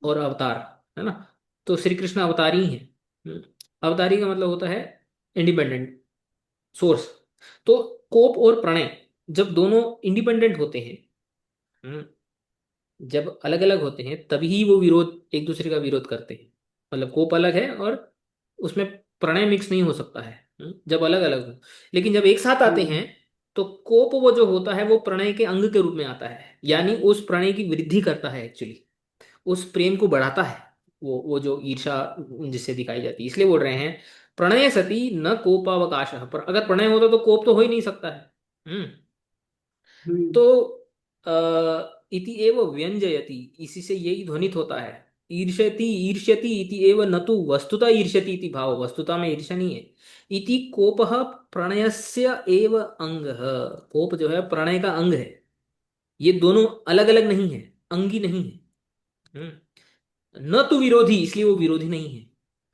और अवतार, है ना। तो श्री कृष्ण अवतारी हैं। हम्म, अवतारी का मतलब होता है इंडिपेंडेंट सोर्स। तो कोप और प्रणय जब दोनों इंडिपेंडेंट होते हैं, हम्म, जब अलग अलग होते हैं तभी वो विरोध, एक दूसरे का विरोध करते हैं। मतलब कोप अलग है और उसमें प्रणय मिक्स नहीं हो सकता है, जब अलग अलग हो। लेकिन जब एक साथ आते हैं हम्म तो कोप वो जो होता है वो प्रणय के अंग के रूप में आता है, यानी उस प्रणय की वृद्धि करता है एक्चुअली, उस प्रेम को बढ़ाता है। वो जो ईर्षा जिससे दिखाई जाती है, इसलिए बोल रहे हैं प्रणय सती न कोपावकाश। पर अगर प्रणय होता तो कोप तो हो ही नहीं सकता है। हम्म। हम्म तो इति एव व्यंजयति, इसी से यही ध्वनित होता है। ईर्ष्यति ईर्ष्यति इति एव न तु वस्तुतः ईर्ष्यति इति भाव, वस्तुता में ईर्ष्या नहीं है। इति कोपः प्रणयस्य एव अंगः, कोप जो है प्रणय का अंग है। ये दोनों अलग अलग नहीं है, अंगी नहीं है। न तो विरोधी, इसलिए वो विरोधी नहीं है।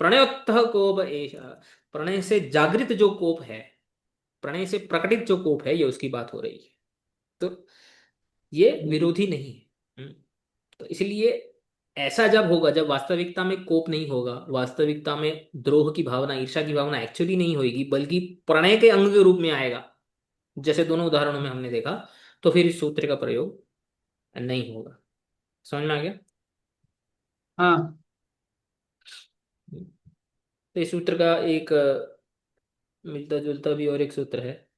प्रणयोत्थ कोप एष, प्रणय से जागृत जो कोप है, प्रणय से प्रकटित जो कोप है, ये उसकी बात हो रही है। तो ये हम्म विरोधी नहीं है। तो इसलिए ऐसा जब होगा जब वास्तविकता में कोप नहीं होगा, वास्तविकता में द्रोह की भावना, ईर्ष्या की भावना एक्चुअली नहीं होगी, बल्कि प्रणय के अंग के रूप में आएगा, जैसे दोनों उदाहरणों में हमने देखा, तो फिर इस सूत्र का प्रयोग नहीं होगा। समझ में आ गया? हाँ तो इस सूत्र का एक मिलता जुलता भी और एक सूत्र है।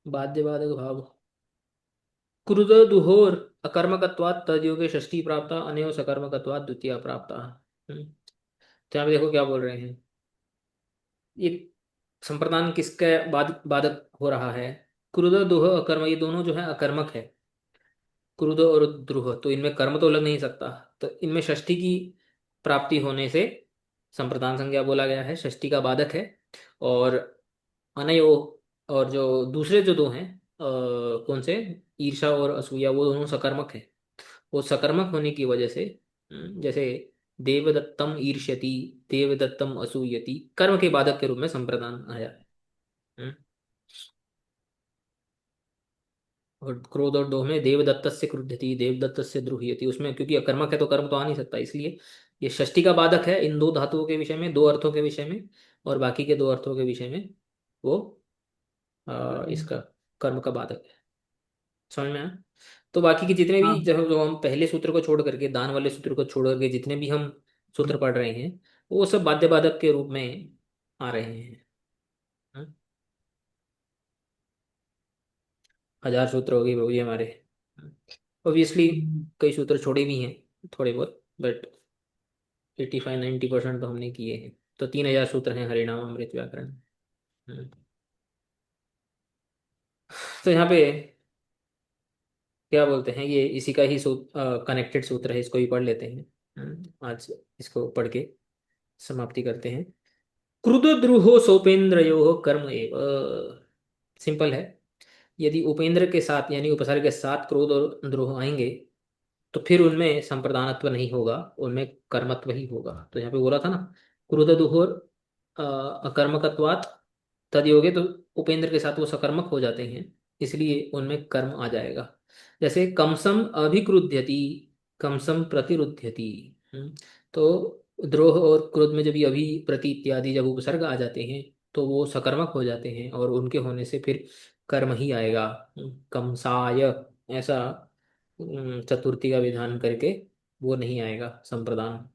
बाध्य बाधक भाव, क्रुद्ध दुहोर अकर्मकत्वात् तदयोगे षष्ठी प्राप्त अनयो सकर्मकत्वात् द्वितीय प्राप्त। तो यहाँ पे देखो क्या बोल रहे हैं। ये संप्रदान किसके बाद बाधक हो रहा है? क्रुद्ध दुह अकर्म, ये दोनों जो है अकर्मक है। क्रुद्ध और द्रुह, तो इनमें कर्म तो लग नहीं सकता। तो इनमें षष्ठी की प्राप्ति होने से संप्रदान संज्ञा बोला गया है, षष्ठी का बाधक है। और अनयो, और जो दूसरे जो दो हैं कौन से, ईर्षा और असूया, वो दोनों सकर्मक है। वो सकर्मक होने की वजह से जैसे देवदत्तम ईर्ष्यति, देवदत्तम असूयति, कर्म के बाधक के रूप में संप्रदान आया है। हम्म, और क्रोध और दोह में देवदत्त से क्रुद्धति, देवदत्त से द्रुह्यति, उसमें क्योंकि अकर्मक है तो कर्म तो आ नहीं सकता, इसलिए ये षष्ठी का बाधक है इन दो धातुओं के विषय में, दो अर्थों के विषय में। और बाकी के दो अर्थों के विषय में वो इसका कर्म का बाधक है। समझ में आया? तो बाकी के जितने भी हाँ जो जो हम पहले सूत्र को छोड़ करके, दान वाले सूत्र को छोड़ करके जितने भी हम सूत्र पढ़ रहे हैं, वो सब बाध्य बाधक के रूप में आ रहे हैं। हाँ? हजार सूत्र हो गए प्रभु जी हमारे। ऑब्वियसली हम्म, कई सूत्र छोड़े भी हैं थोड़े बहुत, बट 85-90% तो हमने किए हैं। तो 3000 सूत्र हैं हरिनाम अमृत व्याकरण। हम्म। तो यहाँ पे क्या बोलते हैं, ये इसी का ही कनेक्टेड सूत्र है, इसको ही पढ़ लेते हैं। आज इसको पढ़ के समाप्ति करते हैं। क्रुद्ध द्रुहो सोपेन्द्रयो कर्म एव। सिंपल है। यदि उपेंद्र के साथ यानी उपसर्ग के साथ क्रोध और द्रोह आएंगे तो फिर उनमें संप्रदानत्व नहीं होगा, उनमें कर्मत्व ही होगा। तो यहाँ पे बोला था ना, क्रोध दुहोर अकर्मकत्वात् तदयोगे, तो उपेंद्र के साथ वो सकर्मक हो जाते हैं, इसलिए उनमें कर्म आ जाएगा। जैसे कमसम अभिक्रुध्यति, कमसम प्रतिरुध्यति। तो द्रोह और क्रोध में जब ये अभी प्रति इत्यादि जब उपसर्ग आ जाते हैं तो वो सकर्मक हो जाते हैं, और उनके होने से फिर कर्म ही आएगा। कमसाय ऐसा चतुर्थी का विधान करके वो नहीं आएगा संप्रदान।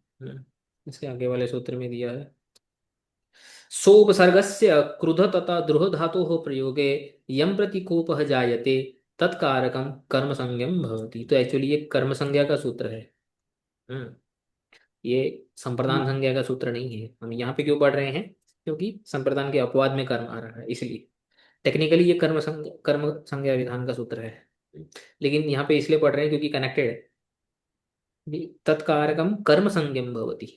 इसके आगे वाले सूत्र में दिया है, सोपसर्गस्य क्रुध तथा द्रुह धातोः प्रयोगे यम प्रति कोपः जायते तत्कारकम कर्म संज्ञम भवति। तो एक्चुअली ये कर्म संज्ञा का सूत्र है। हम्म, ये संप्रदान हम्म, संज्ञा का सूत्र नहीं है। हम यहाँ पे क्यों पढ़ रहे हैं, क्योंकि संप्रदान के अपवाद में कर्म आ रहा है इसलिए। टेक्निकली ये कर्म संज्ञा विधान का सूत्र है, लेकिन यहाँ पे इसलिए पढ़ रहे हैं क्योंकि कनेक्टेड है। तत्कारकम कर्म संज्ञम भवति।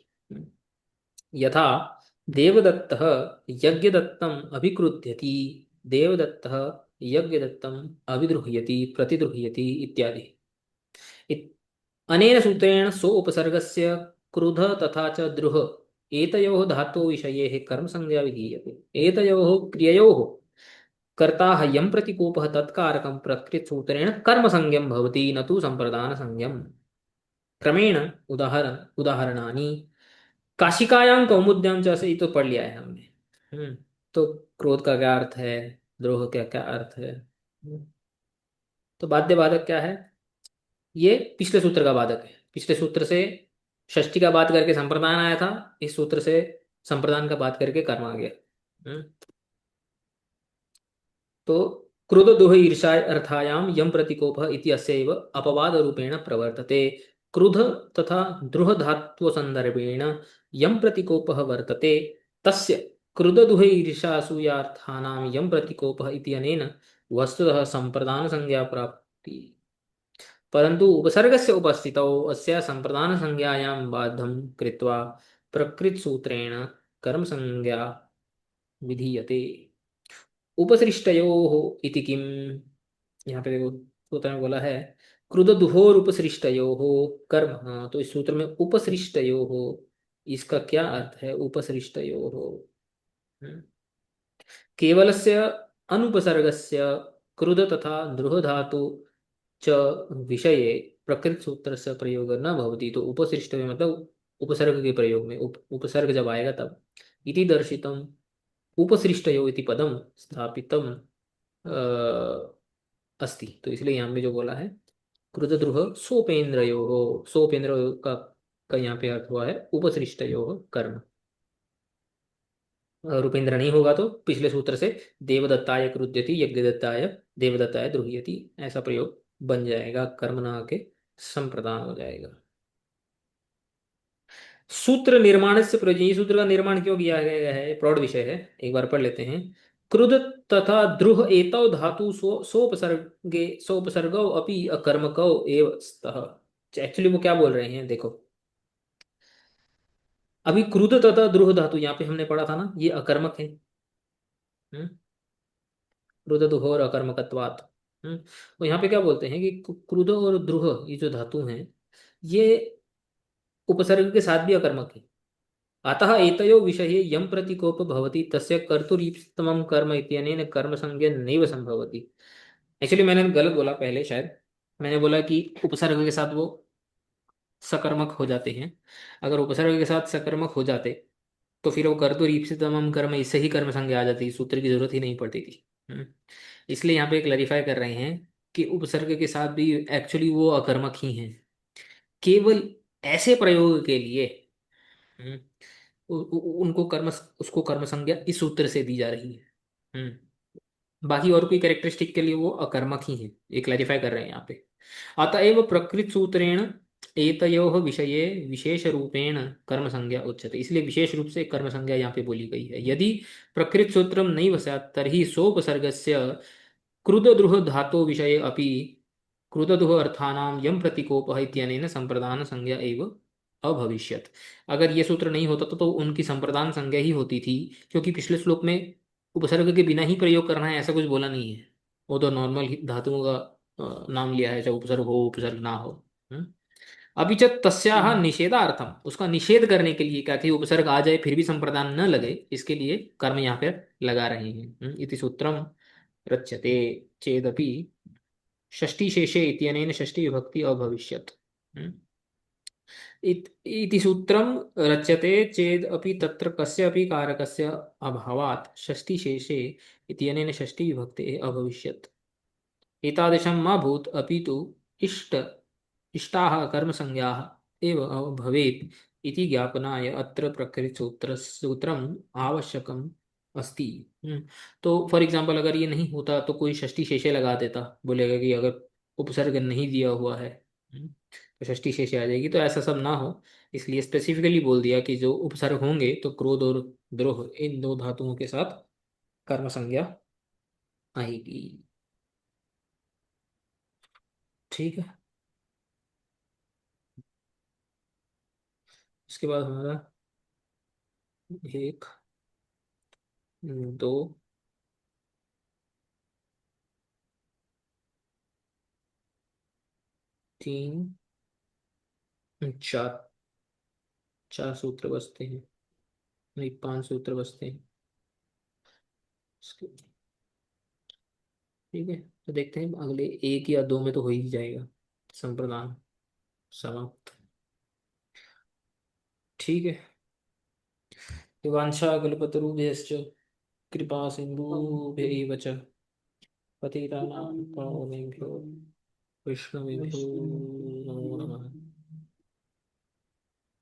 यथा देवदत्तः यज्ञदत्तम अभिक्रुध्यति, देवदत्तः यज्ञदत्तम अभिद्रुह्यति प्रतिद्रुह्यति इत्यादि। अनेन सूत्रेण सो उपसर्गस्य क्रुध तथा च द्रुह एतयोः धातो विषये कर्मसंज्ञा विधीयते। एतयोः क्रिययोः कर्ता यं प्रति कोपः तत्कारकं प्रकृतसूत्रेण कर्मसंज्ञं भवति, न तु संप्रदानसंज्ञम्। क्रमेण उदाहरणानि काशिकायां कौमुद्यां च, से ये तो पढ़ लिया है हमने। तो क्रोध का क्या अर्थ है, द्रोह का क्या अर्थ है। तो बाध्य बाधक क्या है, ये पिछले सूत्र का बाधक है। पिछले सूत्र से षष्ठी का बात करके संप्रदान आया था, इस सूत्र से संप्रदान का बात करके कर्म आ गया। हम्म, तो क्रोध दुह ईर्षा अर्थायाम यम प्रतिकोप इति अस्यैव अपवाद रूपेण प्रवर्तते। क्रुध तथा द्रुह धात्व संदर्भेण यम प्रतिकोपः वर्तते, तस्य क्रुध दुह ईर्षा असूयार्थानां यम प्रतिकोपः इत्यनेन वस्तुतः संप्रदान संज्ञा प्राप्ति। परंतु उपसर्गस्य उपस्थितौ अस्य संप्रदान संज्ञायां बाधं कृत्वा प्रकृत सूत्रेण कर्म संज्ञा विधीयते। उपसृष्टयोः इति किम, यहाँ पे देखो सूत्र में बोला है क्रुद्ध दुहोर उपसृष्टयोः कर्म। हाँ, तो इस सूत्र में उपसृष्टयोः, इसका क्या अर्थ है उपसृष्टयोः। हम्म, केवलस्य अनुपसर्गस्य क्रुद्ध तथा द्रुह धातु च विषये प्रकृत सूत्र से प्रयोग न भवति। तो उपसृष्ट में मतलब उपसर्ग के प्रयोग में उपसर्ग जब आएगा तब। इति दर्शितम उपसृष्टयो इति पदम स्थापितम अस्ति। तो इसलिए यहाँ पे जो बोला है क्रुतद्रुह सोपेन्द्रयो हो, सोपेन्द्र का यहाँ पे अर्थ हुआ है उपसृष्टयो कर्म। रूपेंद्र नहीं होगा तो पिछले सूत्र से देवदत्ताय क्रुध्यति यज्ञदत्ताय देवदत्ताय द्रुह्यति ऐसा प्रयोग बन जाएगा, कर्म ना आके संप्रदान हो जाएगा। सूत्र निर्माण से प्रयोजन, ये सूत्र का निर्माण क्यों किया गया है, प्रौढ़ विषय है, एक बार पढ़ लेते हैं। क्रुद तथा द्रुह एतौ धातु सोपसर्गे सोपसर्गौ अपि अकर्मकौ एव स्तः। एक्चुअली वो क्या बोल रहे हैं देखो, अभी क्रुद तथा द्रुह धातु यहाँ पे हमने पढ़ा था ना, ये अकर्मक है। हम्म, क्रुद दुह और अकर्मकत्वात्। तो यहाँ पे क्या बोलते हैं कि क्रुद और द्रुह ये जो धातु हैं, ये उपसर्ग के साथ भी अकर्मक है। अतः एतयो विषये यम प्रतिकोप भवति तस्य कर्तुरीप्सितमं कर्म इत्यनेन कर्म संज्ञा नैव संभवति। एक्चुअली मैंने गलत बोला पहले शायद, मैंने बोला कि उपसर्ग के साथ वो सकर्मक हो जाते हैं। अगर उपसर्ग के साथ सकर्मक हो जाते तो फिर वो कर्तुरीप्सितमं कर्म, इससे ही कर्म संज्ञा आ जाती, सूत्र की जरूरत ही नहीं पड़ती थी। इसलिए यहाँ पे क्लैरिफाई कर रहे हैं कि उपसर्ग के साथ भी एक्चुअली वो अकर्मक ही हैं, केवल ऐसे प्रयोग के लिए हम्म, उनको कर्म, उसको कर्म संज्ञा इस सूत्र से दी जा रही है। बाकी और कोई कैरेक्टरिस्टिक के लिए वो अकर्मक ही है, ये क्लैरिफाई कर रहे हैं यहाँ पे। अतएव प्रकृत सूत्रेण एतयोः विषये विशेष रूपेण कर्म संज्ञा उच्यते, इसलिए विशेष रूप से कर्म संज्ञा यहाँ पे बोली गई है। यदि प्रकृत सूत्रम नैव स्यात् तर्हि सोपसर्गस्य क्रुदद्रुह धातो विषये अपि क्रुदद्रुह अर्थानां यम प्रतीकोपः इत्यनेन संप्रदान संज्ञा एव अभविष्यत्। अगर ये सूत्र नहीं होता तो उनकी संप्रदान संज्ञा ही होती थी, क्योंकि पिछले श्लोक में उपसर्ग के बिना ही प्रयोग करना है ऐसा कुछ बोला नहीं है। वो तो नॉर्मल धातुओं का नाम लिया है, चाहे उपसर्ग हो उपसर्ग ना हो। हम्म? अभी च तस्याह हम्म, निषेधार्थम, उसका निषेध करने के लिए क्या कि उपसर्ग आ जाए फिर भी संप्रदान न लगे, इसके लिए कर्म यहाँ पे लगा रहे हैं। इति सूत्रम रच्यते चेदपि षष्ठी शेषे इत्यनेन षष्ठी विभक्ति अभविष्यत्। इति सूत्रम रच्यते चेद अपि तत्र कस्यापि कारकस्य अभावात् षष्ठी शेषे इत्यनेन षष्ठी विभक्ति अभविष्यत्। एतादृशं मा भूत् अपि तु इष्ट इष्टाः कर्मसंज्ञाः एव भवेत् इति ज्ञापनाय अत्र सूत्रम् आवश्यकम् अस्ति। तो फॉर एग्जांपल अगर ये नहीं होता तो कोई षष्ठी शेषे लगा देता, बोलेगा कि अगर उपसर्ग नहीं दिया हुआ है तो षष्ठी शेषे आ जाएगी, तो ऐसा सब ना हो इसलिए स्पेसिफिकली बोल दिया कि जो उपसर्ग होंगे तो क्रोध और द्रोह इन दो धातुओं के साथ कर्म संज्ञा आएगी। ठीक है। इसके बाद हमारा एक, दो, तीन, चार, चार सूत्र बचते हैं, नहीं पांच सूत्र बचते हैं इसके। ठीक है, तो देखते हैं अगले एक या दो में तो हो ही जाएगा संप्रदान समाप्त। ठीक है। वांछा कल्पतरुभ्यश्च कृपा सिन्धुभ्यैव च पतितानां पावनेभ्यो वैष्णवेभ्यो नमो